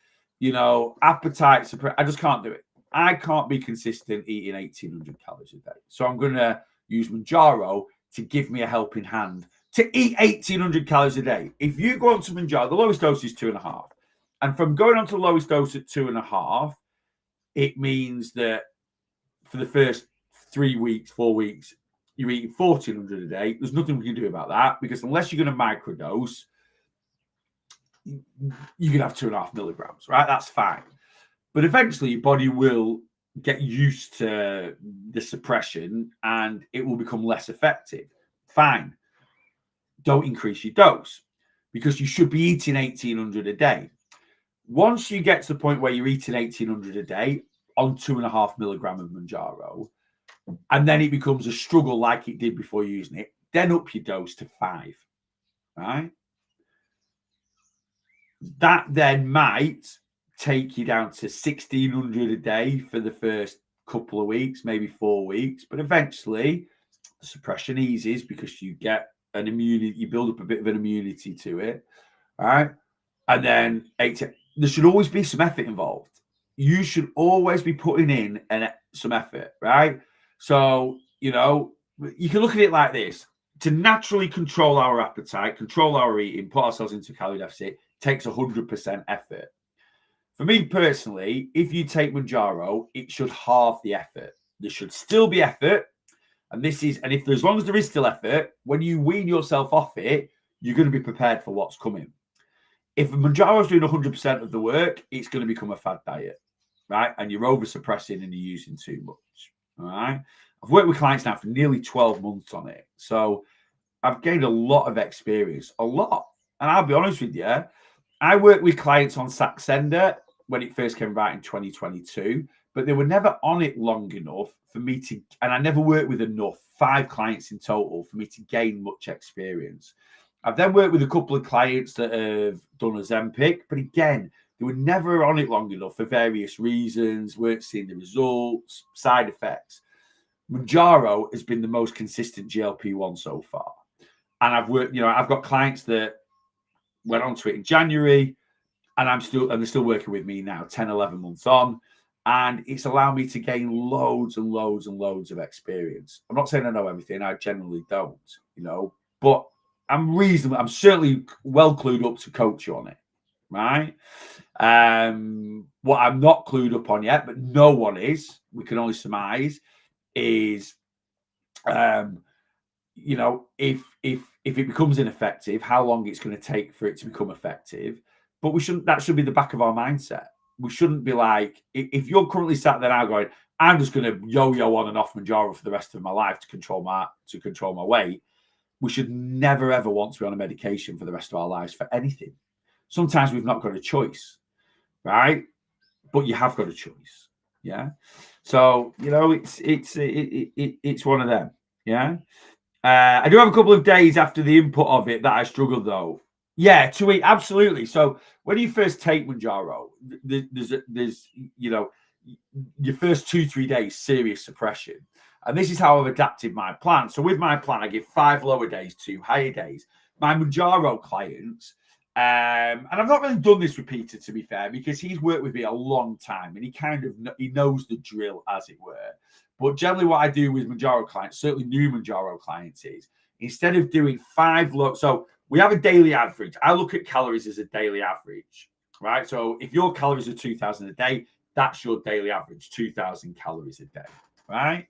you know, appetite suppress. I just can't do it. I can't be consistent eating 1,800 calories a day. So I'm going to use Manjaro to give me a helping hand to eat 1,800 calories a day. If you go on to Manjaro, the lowest dose is 2.5. And from going on to the lowest dose at 2.5, it means that for the first 3 weeks, 4 weeks, you're eating 1,400 a day. There's nothing we can do about that because unless you're going to microdose, you can have 2.5 milligrams, right? That's fine. But eventually your body will get used to the suppression and it will become less effective. Fine. Don't increase your dose because you should be eating 1,800 a day. Once you get to the point where you're eating 1,800 a day on 2.5 milligram of Manjaro, and then it becomes a struggle like it did before using it, then up your dose to 5, right? That then might take you down to 1,600 a day for the first couple of weeks, maybe 4 weeks, but eventually the suppression eases because you get an immunity, you build up a bit of an immunity to it, right? And then there should always be some effort involved. You should always be putting in some effort, right? So, you know, you can look at it like this. To naturally control our appetite, control our eating, put ourselves into a calorie deficit, takes 100% effort. For me personally, if you take Manjaro, it should halve the effort. There should still be effort. And if as long as there is still effort, when you wean yourself off it, you're going to be prepared for what's coming. If Manjaro is doing 100% of the work, it's going to become a fad diet, right? And you're over suppressing and you're using too much, all right? I've worked with clients now for nearly 12 months on it. So I've gained a lot of experience, a lot. And I'll be honest with you, I worked with clients on Saxenda when it first came about in 2022, but they were never on it long enough for me to, and I never worked with enough, 5 clients in total, for me to gain much experience. I've then worked with a couple of clients that have done Ozempic, but again, They were never on it long enough for various reasons, weren't seeing the results, side effects. Mounjaro has been the most consistent GLP-1 so far. And I've got clients that went onto it in January, and they're still working with me now, 10, 11 months on. And it's allowed me to gain loads and loads and loads of experience. I'm not saying I know everything. I generally don't, but I'm certainly well clued up to coach you on it, right? What I'm not clued up on yet, but no one is, we can only surmise, is, if it becomes ineffective, how long it's going to take for it to become effective. But that should be the back of our mindset. We shouldn't be like, if you're currently sat there now going, I'm just going to yo-yo on and off Mounjaro for the rest of my life to control my weight. We should never, ever want to be on a medication for the rest of our lives for anything. Sometimes we've not got a choice, right? But you have got a choice, yeah? So, it's one of them, yeah? I do have a couple of days after the input of it that I struggled, though. Yeah, to eat, absolutely. So when you first take Mounjaro, there's your first 2-3 days serious suppression, and this is how I've adapted my plan. So with my plan, I give 5 lower days, 2 higher days. My Mounjaro clients, and I've not really done this with Peter, to be fair, because he's worked with me a long time and he knows the drill, as it were. But generally, what I do with Mounjaro clients, certainly new Mounjaro clients, is instead of doing 5 low, so we have a daily average. I look at calories as a daily average, right? So if your calories are 2,000 a day, that's your daily average, 2,000 calories a day, right?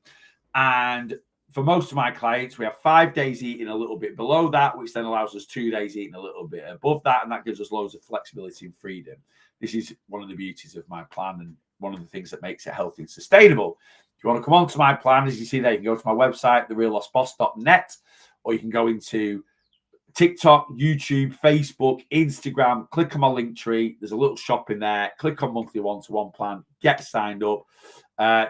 And for most of my clients, we have 5 days eating a little bit below that, which then allows us 2 days eating a little bit above that, and that gives us loads of flexibility and freedom. This is one of the beauties of my plan and one of the things that makes it healthy and sustainable. If you want to come on to my plan, as you see there, you can go to my website, thereallostboss.net, or you can go into TikTok, YouTube, Facebook, Instagram, click on my link tree. There's a little shop in there. Click on monthly one-to-one plan. Get signed up.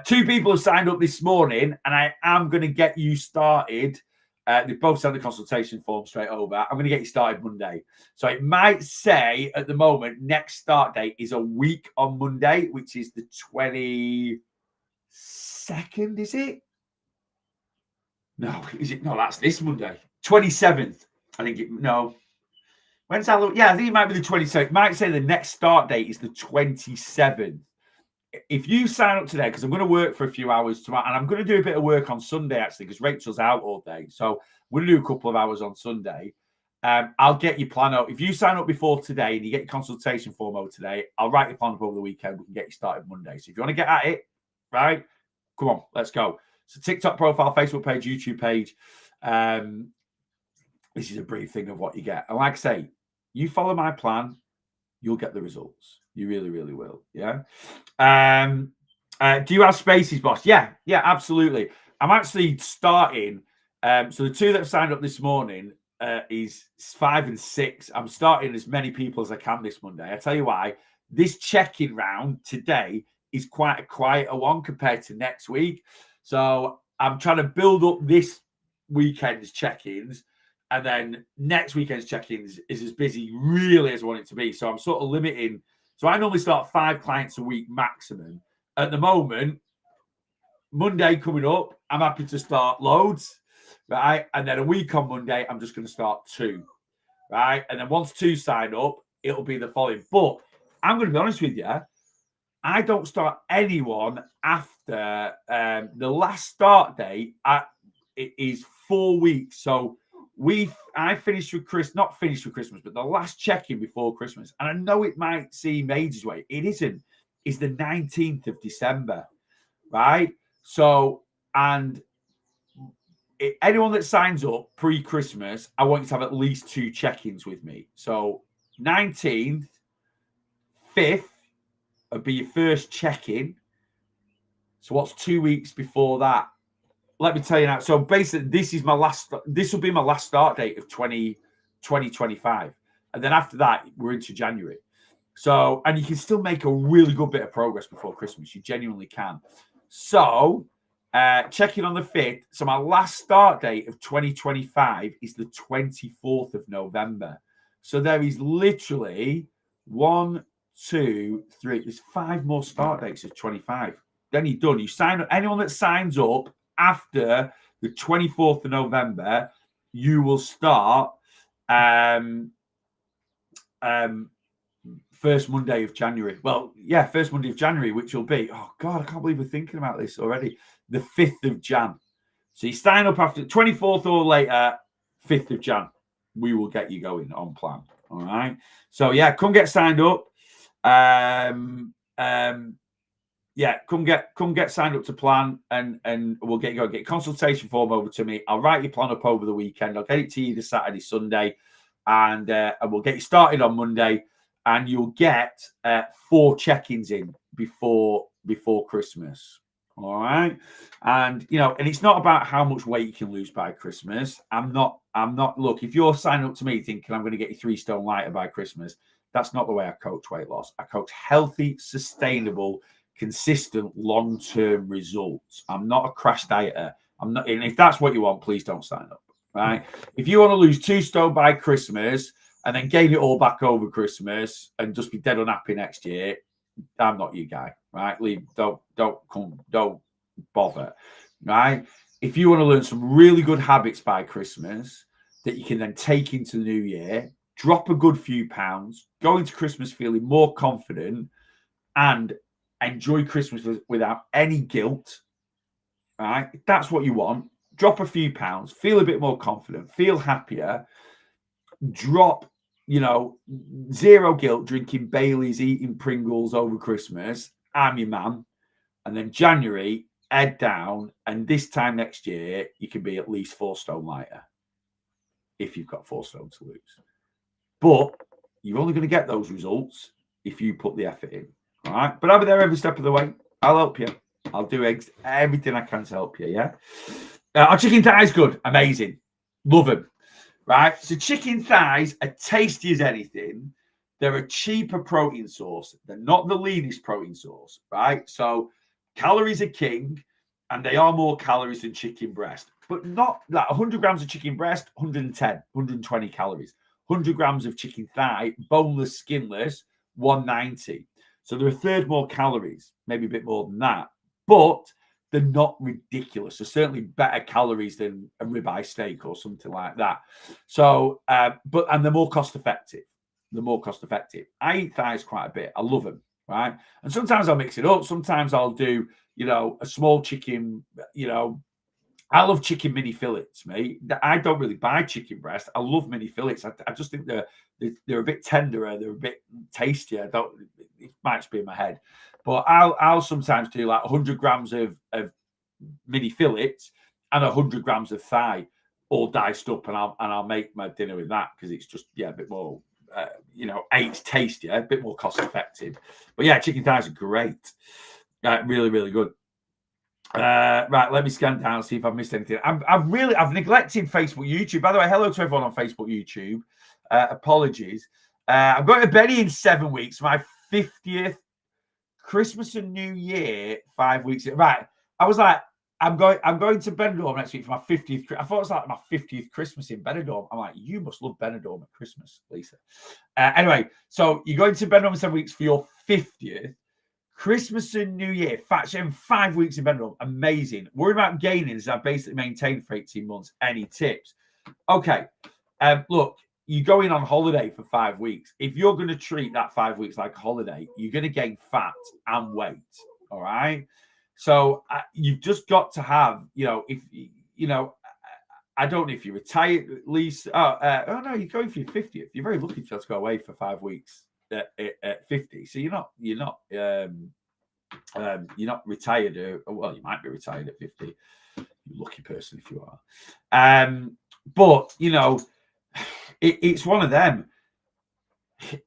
2 people have signed up this morning, and I am going to get you started. They both sent the consultation form straight over. I'm going to get you started Monday. So it might say at the moment, next start date is a week on Monday, which is the 22nd, is it? No, is it? No, that's this Monday. 27th. I think when's that? Yeah, I think it might be the 27th. It might say the next start date is the 27th. If you sign up today, because I'm going to work for a few hours tomorrow, and I'm going to do a bit of work on Sunday, actually, because Rachel's out all day. So we're going to do a couple of hours on Sunday. I'll get your plan out. If you sign up before today and you get your consultation form out today, I'll write your plan up over the weekend. We can get you started Monday. So if you want to get at it, right, come on, let's go. So TikTok profile, Facebook page, YouTube page. This is a brief thing of what you get. And like I say, you follow my plan, you'll get the results. You really, really will. Yeah. Do you have spaces, boss? Yeah, absolutely. I'm actually starting. So the 2 that have signed up this morning is 5 and 6. I'm starting as many people as I can this Monday. I tell you why. This check-in round today is quite a quieter one compared to next week. So I'm trying to build up this weekend's check-ins. And then next weekend's check-ins is as busy really as I want it to be. So I'm sort of limiting. So I normally start 5 clients a week maximum. At the moment, Monday coming up, I'm happy to start loads, right? And then a week on Monday, I'm just going to start 2, right? And then once 2 sign up, it'll be the following. But I'm going to be honest with you. I don't start anyone after the last start date. It is 4 weeks. So I finished with not finished with Christmas, but the last check-in before Christmas. And I know it might seem ages away. It isn't. It's the 19th of December, right? So, and anyone that signs up pre-Christmas, I want you to have at least 2 check-ins with me. So 19th, 5th would be your first check-in. So what's 2 weeks before that? Let me tell you now. So basically, this will be my last start date of 2025. And then after that, we're into January. So, and you can still make a really good bit of progress before Christmas. You genuinely can. So, checking on the 5th. So my last start date of 2025 is the 24th of November. So there is literally 1, 2, 3. There's 5 more start dates of 25. Then you're done. You sign up. Anyone that signs up after the 24th of November, you will start first Monday of January. Well, yeah, first Monday of January, which will be, oh God, I can't believe we're thinking about this already. The 5th of Jan. So you sign up after 24th or later, 5th of Jan. We will get you going on plan. All right. So yeah, come get signed up. Yeah, come get signed up to plan, and we'll get you going. Get a consultation form over to me. I'll write your plan up over the weekend. I'll get it to you this Saturday, Sunday, and we'll get you started on Monday. And you'll get 4 check-ins in before Christmas. All right. And and it's not about how much weight you can lose by Christmas. I'm not look, if you're signing up to me thinking I'm going to get you 3 stone lighter by Christmas, that's not the way I coach weight loss. I coach healthy, sustainable, consistent, long-term results. I'm not a crash dieter. I'm not, and if that's what you want, please don't sign up. Right. If you want to lose 2 stone by Christmas and then gain it all back over Christmas and just be dead unhappy next year, I'm not your guy, right? Leave, don't bother, right? If you want to learn some really good habits by Christmas that you can then take into the new year, drop a good few pounds, go into Christmas feeling more confident, and enjoy Christmas without any guilt, right? If that's what you want, drop a few pounds, feel a bit more confident, feel happier, drop, 0 guilt, drinking Baileys, eating Pringles over Christmas. I'm your man. And then January, head down. And this time next year, you can be at least 4 stone lighter if you've got 4 stone to lose. But you're only going to get those results if you put the effort in. All right. But I'll be there every step of the way. I'll help you. I'll do everything I can to help you. Yeah. Our chicken thighs good. Amazing. Love them. Right, so chicken thighs are tasty as anything. They're a cheaper protein source. They're not the leanest protein source, right? So calories are king, and they are more calories than chicken breast, but not like 100 grams of chicken breast, 110, 120 calories. 100 grams of chicken thigh, boneless, skinless, 190. So they're a third more calories, maybe a bit more than that, but they're not ridiculous. They're certainly better calories than a ribeye steak or something like that. So, and they're more cost effective. I eat thighs quite a bit. I love them, right? And sometimes I'll mix it up. Sometimes I'll do, a small chicken, I love chicken mini fillets, mate. I don't really buy chicken breast. I love mini fillets. I just think they're a bit tenderer. They're a bit tastier. It might just be in my head. But I'll sometimes do like 100 grams of mini fillets and 100 grams of thigh, all diced up, and I'll make my dinner with that because it's just a bit more, it's tastier, a bit more cost effective. But yeah, chicken thighs are great, really, really good. Right, let me scan down see if I've missed anything. I've neglected Facebook, YouTube. By the way, hello to everyone on Facebook, YouTube. Apologies. I'm going to Benny in 7 weeks. My 50th. Christmas and New Year, 5 weeks. Right. I was like, I'm going to Benidorm next week for my 50th. I thought it was like my 50th Christmas in Benidorm. I'm like, you must love Benidorm at Christmas, Lisa. Anyway, so you're going to Benidorm in 7 weeks for your 50th. Christmas and New Year, in 5 weeks in Benidorm. Amazing. Worried about gaining as I basically maintained for 18 months. Any tips? Okay. Look, you're going on holiday for 5 weeks. If you're going to treat that 5 weeks like a holiday, you're going to gain fat and weight. All right. So you've just got to have, if I don't know if you're retired, at least. Oh no, you're going for your 50th. You're very lucky to go away for 5 weeks at 50. So you're not retired. Well, you might be retired at 50. You're a lucky person if you are. But it's one of them.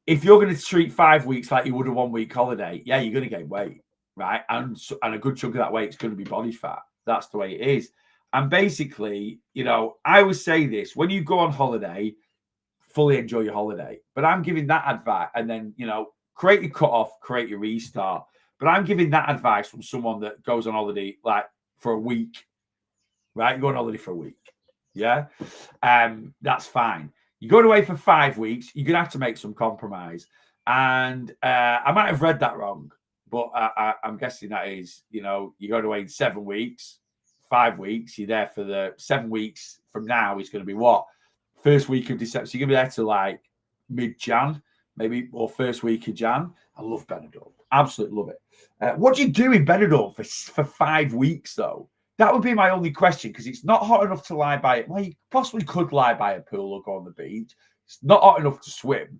If you're going to treat 5 weeks like you would a 1 week holiday, yeah, you're going to gain weight, right? And a good chunk of that weight is going to be body fat. That's the way it is. And basically, I always say this: when you go on holiday, fully enjoy your holiday. But I'm giving that advice, and then create your cutoff, create your restart. But I'm giving that advice from someone that goes on holiday like for a week, right? You go on holiday for a week. Yeah. That's fine. You're going away for 5 weeks. You're going to have to make some compromise. And I might have read that wrong, but I'm guessing that is, you go away in 7 weeks, 5 weeks. You're there for the 7 weeks from now. Is going to be what? First week of December. So you're going to be there till like mid-Jan, maybe, or first week of Jan. I love Benidorm. Absolutely love it. What do you do in Benidorm for 5 weeks, though? That would be my only question, because it's not hot enough to lie by it. Well, you possibly could lie by a pool or go on the beach. It's not hot enough to swim.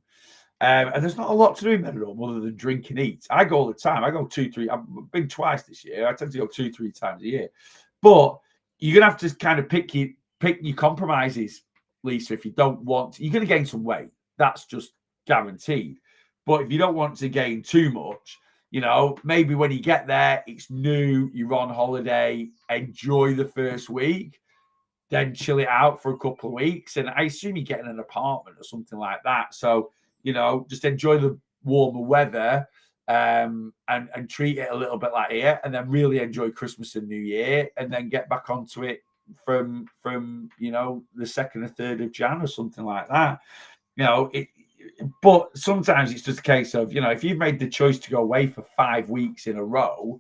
And there's not a lot to do in Benidorm other than drink and eat. I go all the time. I go 2, 3. I've been twice this year. I tend to go 2, 3 times a year. But you're going to have to kind of pick your compromises, Lisa, if you don't want to. You're going to gain some weight. That's just guaranteed. But if you don't want to gain too much, maybe when you get there, it's new, you're on holiday, enjoy the first week, then chill it out for a couple of weeks. And I assume you're getting an apartment or something like that. So, just enjoy the warmer weather and treat it a little bit like here, and then really enjoy Christmas and New Year, and then get back onto it from the 2nd or 3rd of Jan or something like that. But sometimes it's just a case of, if you've made the choice to go away for 5 weeks in a row,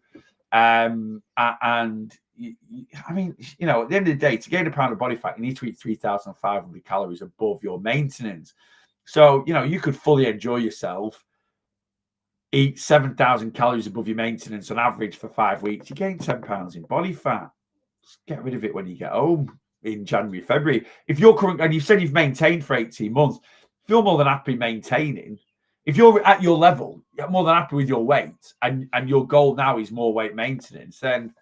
and I mean, at the end of the day, to gain a pound of body fat, you need to eat 3,500 calories above your maintenance. So, you could fully enjoy yourself, eat 7,000 calories above your maintenance on average for 5 weeks. You gain 10 pounds in body fat. Just get rid of it when you get home in January, February. If you're current, and you said you've maintained for 18 months, if you're more than happy maintaining, if you're at your level, you're more than happy with your weight, and your goal now is more weight maintenance, then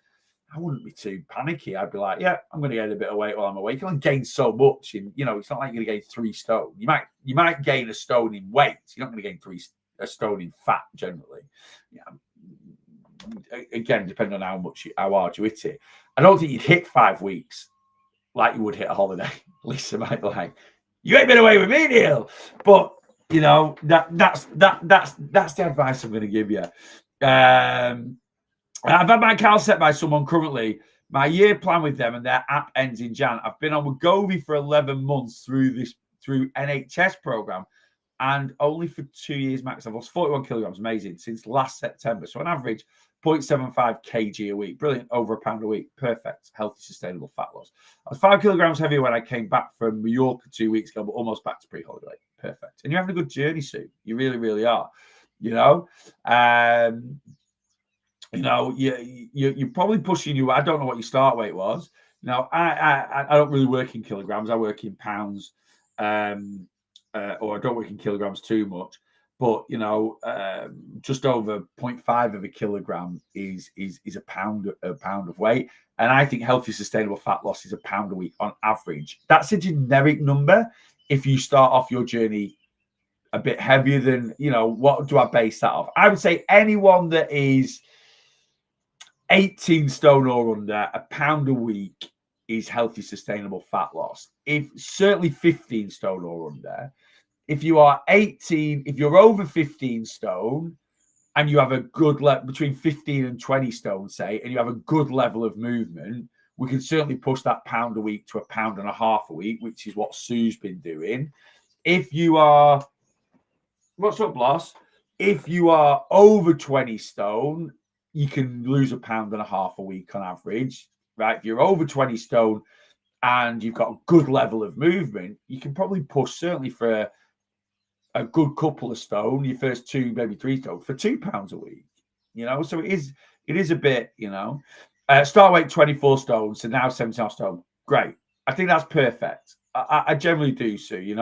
I wouldn't be too panicky. I'd be like, yeah, I'm going to gain a bit of weight while I'm awake. You can gain so much, and it's not like you're going to gain 3 stone. You might gain a stone in weight. You're not going to gain a stone in fat generally. Again, depending on how hard you hit it. I don't think you'd hit 5 weeks like you would hit a holiday. Lisa might be like, you ain't been away with me, Neil. But that's the advice I'm going to give you. I've had my cal set by someone currently. My year plan with them, and their app ends in Jan. I've been on Wegovy for 11 months through NHS program, and only for 2 years max. I've lost 41 kilograms, amazing, since last September. So on average, 0.75 kg a week. Brilliant, over a pound a week. Perfect, healthy, sustainable fat loss. I was 5 kilograms heavier when I came back from Mallorca 2 weeks ago, but almost back to pre-holiday. Perfect. And you're having a good journey, Sue. You really, really are. You're probably pushing you. I don't know what your start weight was. Now, I don't really work in kilograms. I work in pounds, or I don't work in kilograms too much. But just over 0.5 of a kilogram is a pound of weight. And I think healthy, sustainable fat loss is a pound a week on average. That's a generic number. If you start off your journey a bit heavier than, what do I base that off? I would say anyone that is 18 stone or under, a pound a week is healthy, sustainable fat loss. If certainly 15 stone or under. If you are 18, if you're over 15 stone and you have a good between 15 and 20 stone, say, and you have a good level of movement, we can certainly push that pound a week to a pound and a half a week, which is what Sue's been doing. If you are, what's up, Bloss? If you are over 20 stone, you can lose a pound and a half a week on average, right? If you're over 20 stone and you've got a good level of movement, you can probably push certainly for a good couple of stone, your first 2, maybe 3 stone, for 2 pounds a week. So it is a bit, start weight 24 stone, so now 17 stone. Great. I think that's perfect. I generally do, Sue,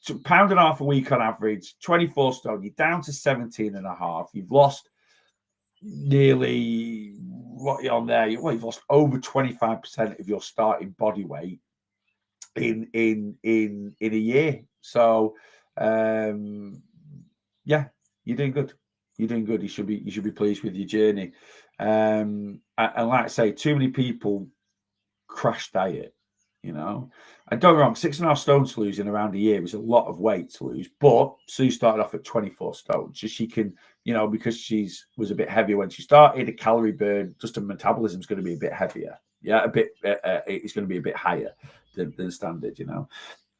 so pound and a half a week on average, 24 stone, you're down to 17 and a half. You've lost nearly, what you're on there, you've lost over 25% of your starting body weight in a year. So yeah, you're doing good. You're doing good. You should be pleased with your journey. And like I say, too many people crash diet. And don't get me wrong, 6.5 stone to lose in around a year is a lot of weight to lose. But Sue started off at 24 stone, so she can, because was a bit heavier when she started, a calorie burn, just a metabolism is going to be a bit heavier. Yeah, it's going to be a bit higher than standard.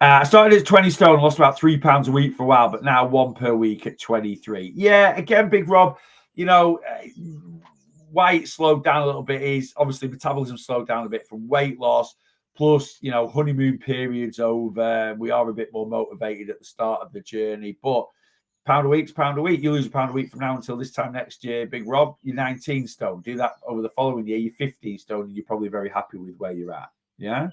I started at 20 stone, lost about £3 a week for a while, but now 1 per week at 23. Yeah, again, Big Rob, why it slowed down a little bit is obviously metabolism slowed down a bit from weight loss. Plus, honeymoon period's over. We are a bit more motivated at the start of the journey. But pound a week's pound a week. You lose a pound a week from now until this time next year. Big Rob, you're 19 stone. Do that over the following year. You're 15 stone and you're probably very happy with where you're at. Yeah?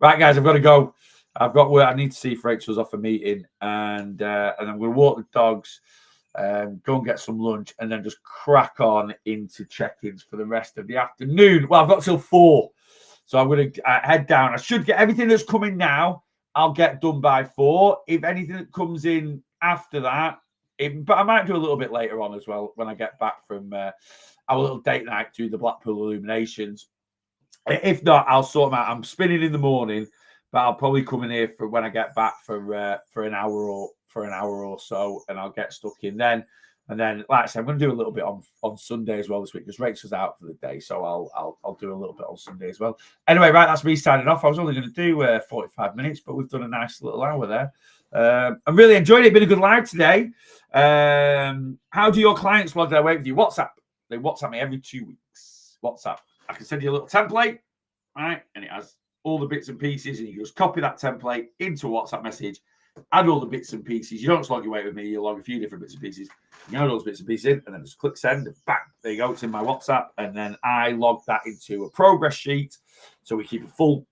Right, guys, I've got to go. I've got work. I need to see if Rachel's off a meeting. And I'm going to walk the dogs, go and get some lunch, and then just crack on into check-ins for the rest of the afternoon. Well, I've got till 4. So I'm going to head down. I should get everything that's coming now. I'll get done by 4. If anything that comes in after that, but I might do a little bit later on as well when I get back from our little date night to the Blackpool Illuminations. If not, I'll sort them out. I'm spinning in the morning, but I'll probably come in here for when I get back for an hour or so, and I'll get stuck in then. And then, like I said, I'm going to do a little bit on Sunday as well this week because Rachel's out for the day, so I'll do a little bit on Sunday as well. Anyway, right, that's me signing off. I was only going to do 45 minutes, but we've done a nice little hour there. I'm really enjoying it. Been a good live today. How do your clients log their weight with you? WhatsApp. They WhatsApp me every 2 weeks. WhatsApp. I can send you a little template, right? And it has all the bits and pieces, and you can just copy that template into a WhatsApp message, add all the bits and pieces. You don't just log your weight with me, you log a few different bits and pieces. You add all those bits and pieces in, and then just click send, and bang, there you go. It's in my WhatsApp, and then I log that into a progress sheet. So we keep a full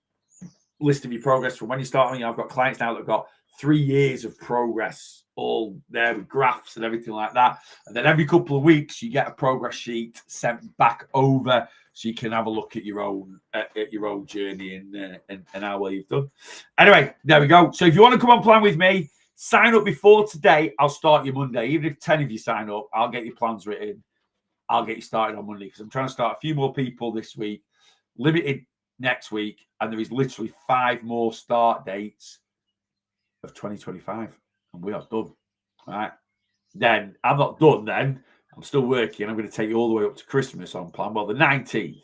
list of your progress from when you start. I've got clients now that have got 3 years of progress, all there with graphs and everything like that. And then every couple of weeks, you get a progress sheet sent back over so you can have a look at your own journey and how well you've done. Anyway, there we go. So if you want to come on plan with me, sign up before today. I'll start you Monday. Even if 10 of you sign up, I'll get your plans written. I'll get you started on Monday because I'm trying to start a few more people this week, limited next week, and there is literally 5 more start dates of 2025, and we are done. All right. Then I'm not done then. I'm still working. I'm going to take you all the way up to Christmas on plan. Well, the 19th,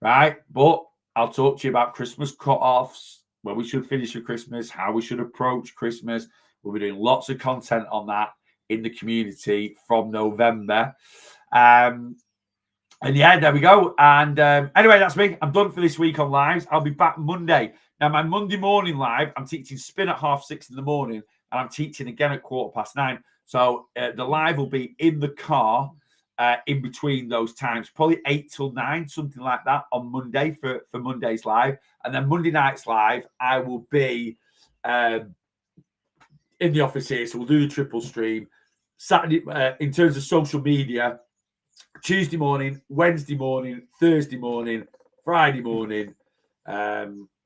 right? But I'll talk to you about Christmas cut-offs, where we should finish for Christmas, how we should approach Christmas. We'll be doing lots of content on that in the community from November. And yeah, there we go. And anyway, that's me. I'm done for this week on lives. I'll be back Monday. Now, my Monday morning live, I'm teaching spin at 6:30 in the morning, and I'm teaching again at 9:15. So the live will be in the car in between those times, probably 8 till 9, something like that on Monday for Monday's live. And then Monday night's live, I will be in the office here. So we'll do the triple stream. Saturday, in terms of social media, Tuesday morning, Wednesday morning, Thursday morning, Friday morning.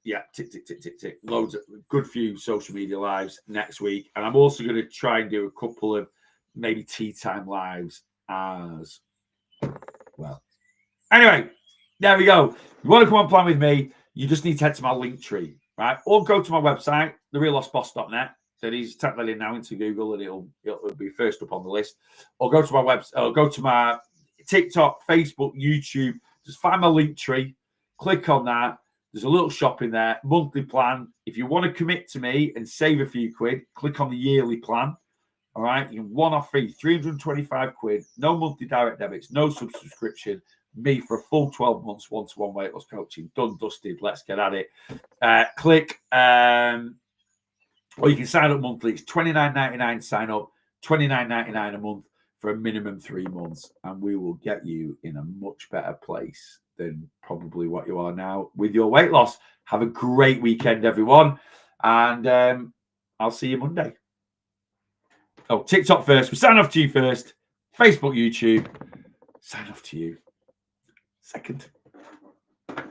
Yeah, tick. Loads of good few social media lives next week. And I'm also going to try and do a couple of maybe tea time lives as well. Anyway, there we go. If you want to come on plan with me, you just need to head to my link tree, right? Or go to my website, therereallostboss.net. So these type that in now into Google and it'll be first up on the list. Or go to my website, or go to my TikTok, Facebook, YouTube. Just find my link tree, click on that. There's a little shop in there, monthly plan. If you want to commit to me and save a few quid, click on the yearly plan. All right, you can one-off fee, 325 quid, no monthly direct debits, no subscription. Me for a full 12 months, one-to-one weight loss coaching. Done, dusted. Let's get at it. Click, or you can sign up monthly. It's $29.99 to sign up, $29.99 a month for a minimum 3 months, and we will get you in a much better place than probably what you are now with your weight loss. Have a great weekend, everyone. And I'll see you Monday. Oh, TikTok first. We sign off to you first. Facebook, YouTube. Sign off to you second.